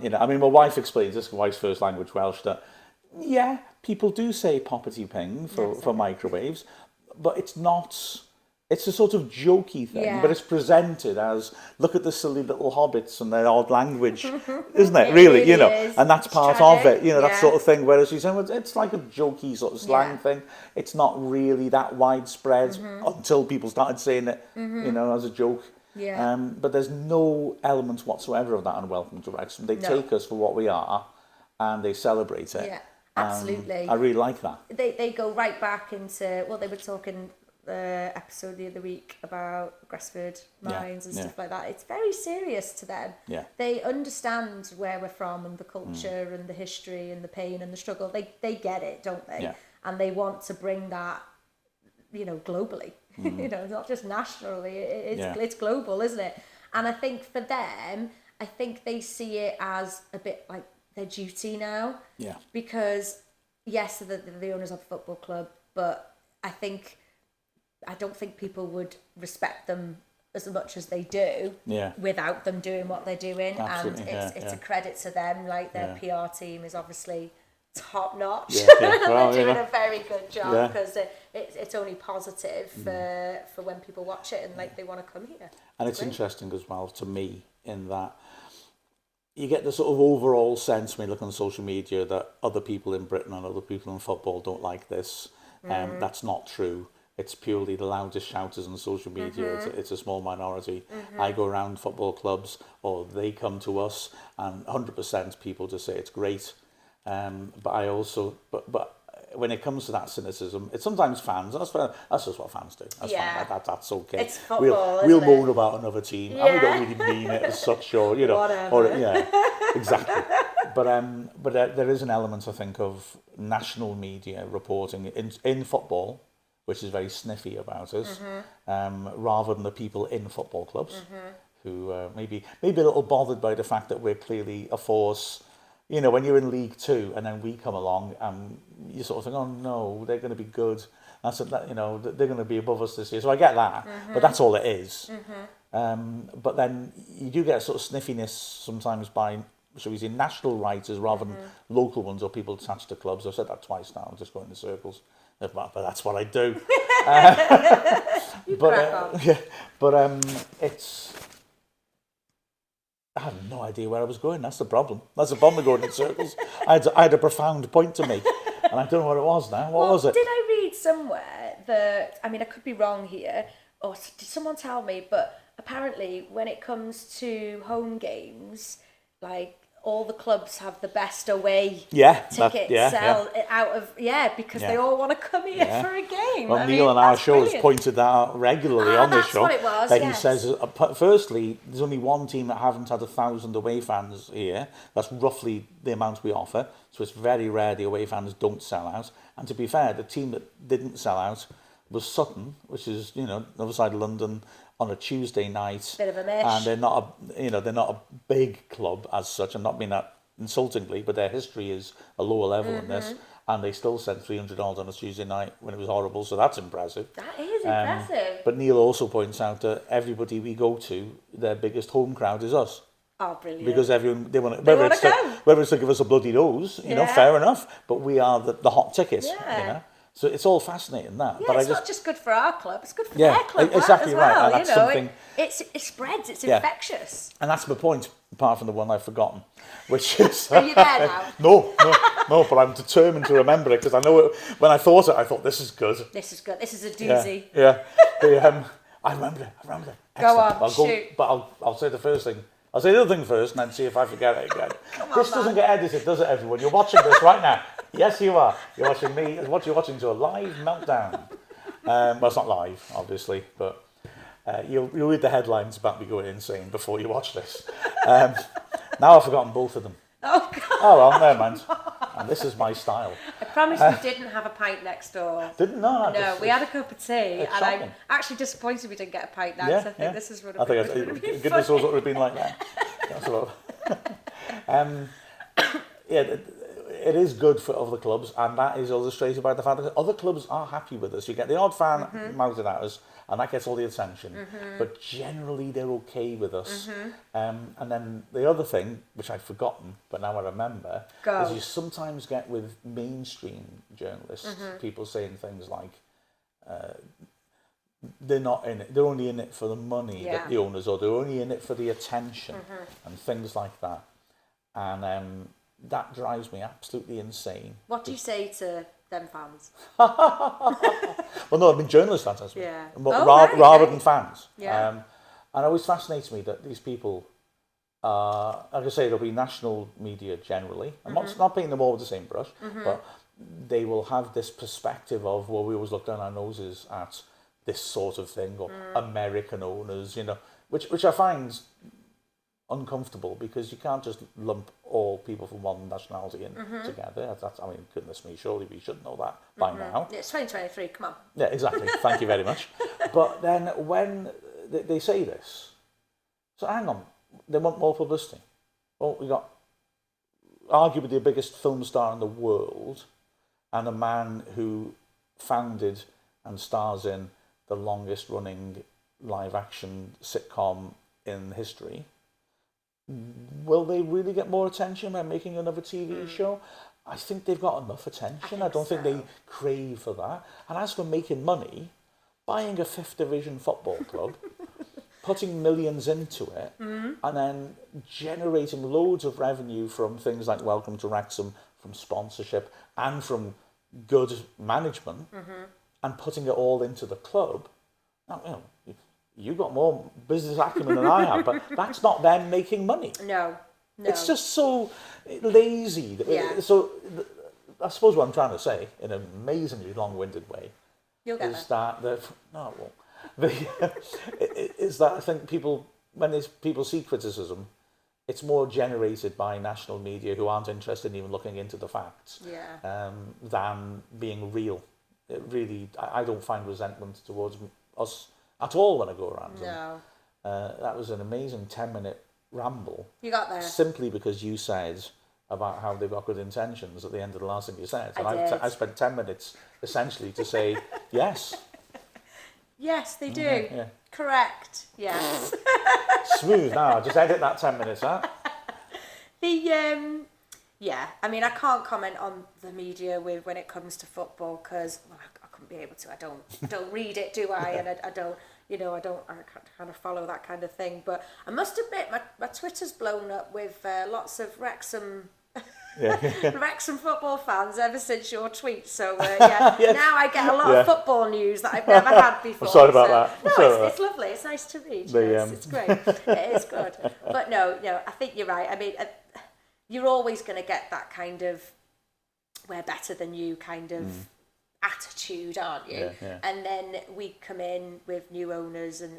you know, I mean, my wife explains, this wife's first language Welsh, that, yeah, people do say poppity ping for microwaves, but it's not, it's a sort of jokey thing, but it's presented as, look at the silly little hobbits and their odd language, isn't it? Really, you know, and that's part of it, you know, that sort of thing. Whereas you say, well, it's like a jokey sort of slang thing. It's not really that widespread until people started saying it, you know, as a joke. Yeah. But there's no element whatsoever of that on Welcome to Wrexham. They take us for what we are and they celebrate it. Yeah, absolutely. I really like that. They go right back into, well, they were talking episode the other week about Gresford mines and stuff like that. It's very serious to them. Yeah. They understand where we're from and the culture and the history and the pain and the struggle. They get it, don't they? Yeah. And they want to bring that, you know, globally. You know, not just nationally. It's global, isn't it? And I think for them, I think they see it as a bit like their duty now. Yeah. Because yes, they're the owners of a football club, but I don't think people would respect them as much as they do without them doing what they're doing. Absolutely, and it's a credit to them. Like their PR team is obviously top notch. Well, they're doing a very good job because it's only positive for when people watch it and like they want to come here. And it's interesting as well to me in that you get the sort of overall sense when you look on social media that other people in Britain and other people in football don't like this. That's not true. It's purely the loudest shouters on social media. It's a small minority. I go around football clubs, or they come to us, and 100% people just say it's great. But I also, but when it comes to that cynicism, it's sometimes fans, and that's just what fans do. That's Yeah. fine. That's okay. It's football, We'll isn't it? moan about another team, and we don't really mean it as such, or Whatever. or yeah, exactly. But there is an element, I think, of national media reporting in football, which is very sniffy about us, rather than the people in football clubs who maybe a little bothered by the fact that we're clearly a force. You know, when you're in League Two and then we come along, you sort of think, oh no, they're going to be good. They're going to be above us this year. So I get that, but that's all it is. But then you do get a sort of sniffiness sometimes by, shall we say, national writers rather than local ones or people attached to clubs. I've said that twice now. I'm just going in circles, but that's what I do. It's. I have no idea where I was going. That's the problem. That's the problem with going in circles. I had a profound point to make, and I don't know what it was now. What was it? Did I read somewhere that, I mean, I could be wrong here, or did someone tell me, but apparently when it comes to home games, like, all the clubs have the best away tickets because they all want to come here for a game. Well, Neil on our show has pointed that out regularly on this show. That's what it was, that he says, firstly, there's only one team that haven't had 1,000 away fans here. That's roughly the amount we offer. So it's very rare the away fans don't sell out. And to be fair, the team that didn't sell out was Sutton, which is, the other side of London, on a Tuesday night. Bit of a mish. And they're not a big club as such. I'm not mean that insultingly, but their history is a lower level than this. And they still sent $300 on a Tuesday night when it was horrible. So that's impressive. That is impressive. But Neil also points out that everybody we go to, their biggest home crowd is us. Oh, brilliant. Because everyone, whether it's to give us a bloody nose, fair enough. But we are the hot ticket, So it's all fascinating that. Yeah, but it's not just good for our club, it's good for their club exactly as well. And that's something, it spreads, it's infectious. And that's my point, apart from the one I've forgotten, which is... Are you there now? No, but I'm determined to remember it, because I know when I thought it, I thought, this is good. This is good, this is a doozy. Yeah. I remember it. Excellent. Go on, shoot. But I'll say the first thing. I'll say the other thing first and then see if I forget it again. This doesn't get edited, does it, everyone? You're watching this right now. Yes, you are. You're watching me. You're watching to a live meltdown. Well, it's not live, obviously, but you'll read the headlines about me going insane before you watch this. Now I've forgotten both of them. Oh, God. Oh, well, never mind. And this is my style. I promise we didn't have a pint next door. Didn't? No, we had a cup of tea, and shocking. I'm actually disappointed we didn't get a pint now, because I think this is what it would have been. Goodness knows what it would have been like that. That's a lot. It is good for other clubs, and that is illustrated by the fact that other clubs are happy with us. You get the odd fan mouthing at us, and that gets all the attention. But generally, they're okay with us. And then the other thing, which I'd forgotten, but now I remember, is you sometimes get with mainstream journalists, people saying things like, they're not in it, they're only in it for the money that the owners, or they're only in it for the attention, and things like that. And that drives me absolutely insane. What do you say to them fans? Well, no, I mean journalist fans, I suppose. Yeah. Rather than fans. Yeah. And it always fascinates me that these people, like I say, there'll be national media generally. I'm not painting them all with the same brush, but they will have this perspective of, well, we always look down our noses at this sort of thing, or American owners, which I find uncomfortable, because you can't just lump all people from one nationality in together. I mean, goodness me, surely we should know that by now. It's 2023, come on. Yeah, exactly. Thank you very much. But then when they say this, so hang on, they want more publicity. Well, we got arguably the biggest film star in the world, and a man who founded and stars in the longest running live action sitcom in history. Will they really get more attention by making another TV show? I think they've got enough attention. I don't think they crave for that. And as for making money, buying a 5th Division football club, putting millions into it, and then generating loads of revenue from things like Welcome to Wrexham, from sponsorship, and from good management, and putting it all into the club. Now, you got more business acumen than I have, but that's not them making money. No. It's just so lazy. Yeah. So I suppose what I'm trying to say, in an amazingly long-winded way, You'll get is that no, it won't. Is that I think when people see criticism, it's more generated by national media who aren't interested in even looking into the facts, than being real. It really, I don't find resentment towards us at all when I go around. No. That was an amazing 10-minute ramble. You got there. Simply because you said about how they've got good intentions at the end of the last thing you said. And I spent 10 minutes essentially to say, yes. Yes, they do. Yeah. Correct. Yes. Smooth. Now, just edit that 10 minutes, huh? Yeah. I mean, I can't comment on the media when it comes to football because I couldn't be able to. I don't read it, do I? And I don't. I can't kind of follow that kind of thing. But I must admit, my Twitter's blown up with lots of Wrexham Wrexham football fans ever since your tweet. So Yes. Now I get a lot of football news that I've never had before. I'm sorry about that. No, it's lovely. It's nice to read. It's great. It is good. But no, I think you're right. I mean, you're always going to get that kind of we're better than you kind of attitude, aren't you? Yeah. And then we come in with new owners and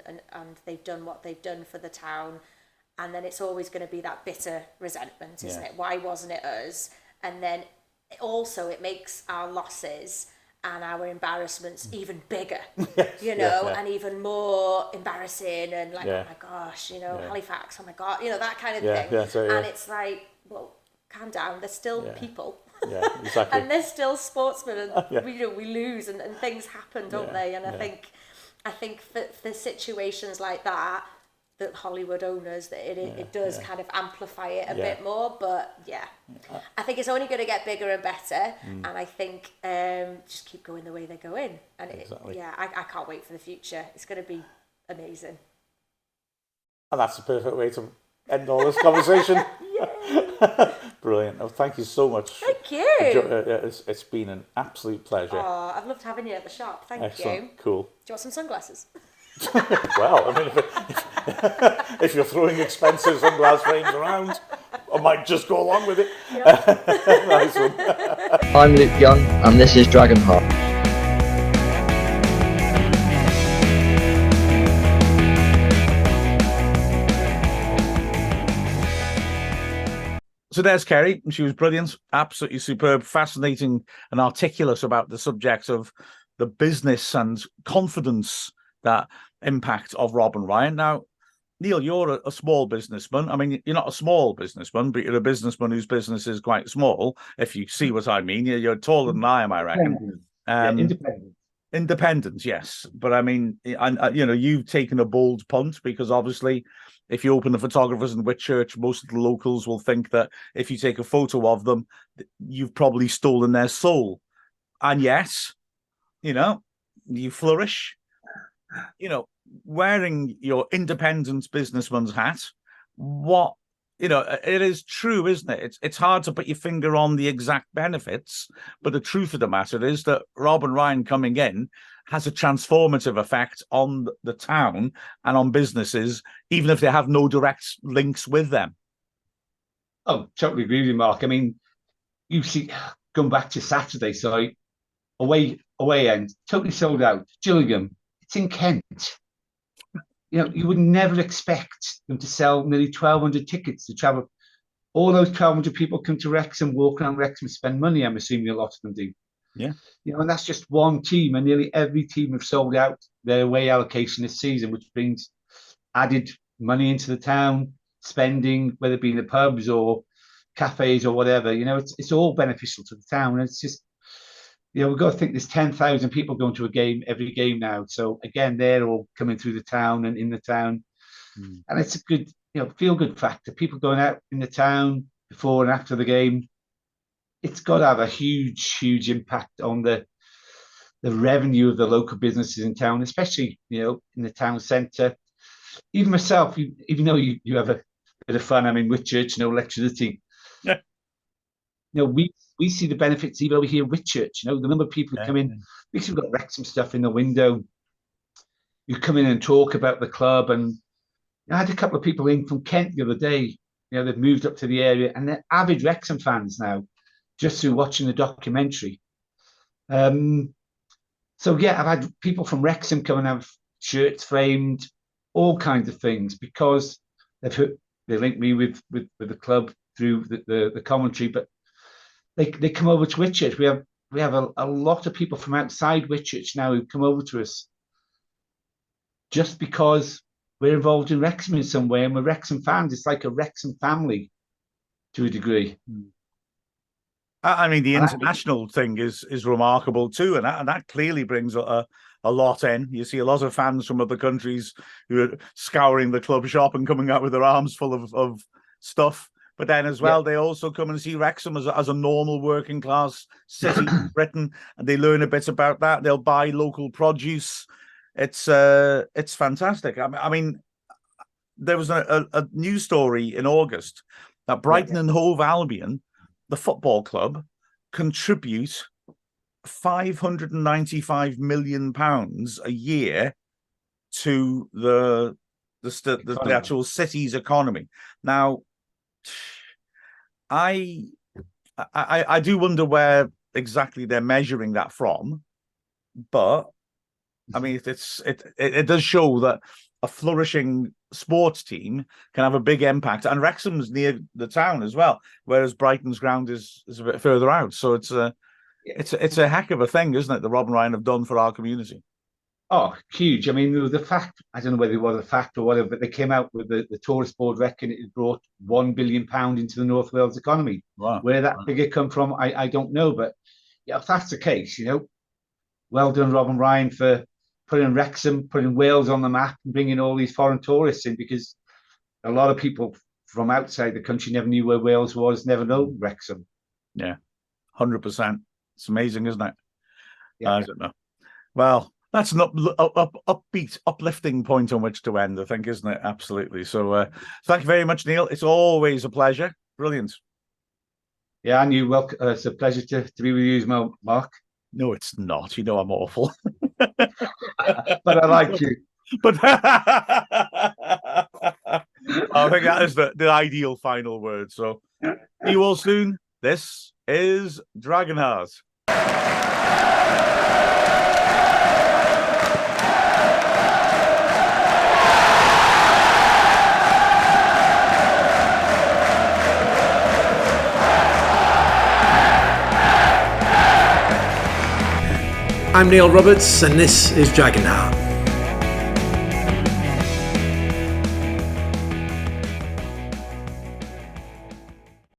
they've done what they've done for the town, and then it's always going to be that bitter resentment, isn't it? Why wasn't it us? And then also it makes our losses and our embarrassments even bigger, and even more embarrassing, and like, oh my gosh, Halifax, oh my God, that kind of thing. And it's like, well, calm down, there's still people. Yeah, exactly. And there's still sportsmen, and we lose, and things happen, don't they? And I think for situations like that Hollywood owners, that it does kind of amplify it a bit more. But I think it's only going to get bigger and better, and I think just keep going the way they're going. And I can't wait for the future. It's going to be amazing. And that's the perfect way to end all this conversation. Brilliant. Oh, thank you so much. Thank you. It's been an absolute pleasure. Oh, I've loved having you at the shop. Thank Excellent. you. Cool. Do you want some sunglasses? Well, I mean, if you're throwing expensive sunglass frames around, I might just go along with it. Nice one. I'm Luke Young, and this is Dragonheart. So there's Kerry, and she was brilliant, absolutely superb, fascinating and articulate about the subject of the business and confidence that impact of Rob and Ryan. Now, Neil, you're a small businessman. I mean, you're not a small businessman, but you're a businessman whose business is quite small, if you see what I mean. You're taller than I am, I reckon. Independent. Independent, yes. But I mean, you've taken a bold punt, because obviously if you open the photographers in Whitchurch, most of the locals will think that if you take a photo of them, you've probably stolen their soul. And yes, you flourish. Wearing your independent businessman's hat, it is true, isn't it? It's hard to put your finger on the exact benefits, but the truth of the matter is that Rob and Ryan coming in has a transformative effect on the town and on businesses, even if they have no direct links with them. Oh, totally agree with you, Mark. I mean, you see, going back to Saturday, so away end, totally sold out. Gillingham, it's in Kent. You would never expect them to sell nearly 1,200 tickets to travel. All those 1,200 people come to Wrexham, walk around Wrexham, spend money. I'm assuming a lot of them do. Yeah. And that's just one team, and nearly every team have sold out their away allocation this season, which brings added money into the town, spending, whether it be in the pubs or cafes or whatever. It's all beneficial to the town. And it's just, we've got to think there's 10,000 people going to a game every game now. So again, they're all coming through the town and in the town. And it's a good, feel-good factor. People going out in the town before and after the game. It's got to have a huge, huge impact on the revenue of the local businesses in town, especially, in the town centre. Even myself, even though you have a bit of fun, I mean, Whitchurch, no electricity. Yeah. We see the benefits even over here in Whitchurch. The number of people who come in, because we've got Wrexham stuff in the window. You come in and talk about the club, and I had a couple of people in from Kent the other day. They've moved up to the area, and they're avid Wrexham fans now. just through watching the documentary. So yeah, I've had people from Wrexham come and have shirts framed, all kinds of things, because they linked me with the club through the commentary. But they come over to Whitchurch. We have a lot of people from outside Whitchurch now who come over to us just because we're involved in Wrexham in some way, and we're Wrexham fans. It's like a Wrexham family to a degree. I mean, the international thing is remarkable too, and that clearly brings a lot in. You see a lot of fans from other countries who are scouring the club shop and coming out with their arms full of stuff. But then as well, they also come and see Wrexham as a normal working class city in Britain, and they learn a bit about that. They'll buy local produce. It's fantastic. I mean, there was a news story in August that Brighton and Hove Albion, the football club, contribute £595 million a year to the actual city's economy. Now, I do wonder where exactly they're measuring that from, but I mean, it does show that a flourishing sports team can have a big impact, and Wrexham's near the town as well, whereas Brighton's ground is a bit further out. So it's a heck of a thing, isn't it, that Rob and Ryan have done for our community? Oh, huge. I mean, the fact, I don't know whether it was a fact or whatever, but they came out with the tourist board reckon it brought £1 billion into the North Wales economy. Wow. Where that figure come from, I don't know. But yeah, if that's the case, well done, Rob and Ryan, for putting Wrexham, putting Wales on the map and bringing all these foreign tourists in, because a lot of people from outside the country never knew where Wales was, never know Wrexham. Yeah, 100%. It's amazing, isn't it? Yeah. I don't know. Well, that's an upbeat, uplifting point on which to end, I think, isn't it? Absolutely. So thank you very much, Neil. It's always a pleasure. Brilliant. Yeah, and you welcome. It's a pleasure to be with you, Mark. No, it's not. You know I'm awful. But I like you. But I think that is the ideal final word. So see you all soon. This is Dragonheart. I'm Neil Roberts, and this is Dragonheart.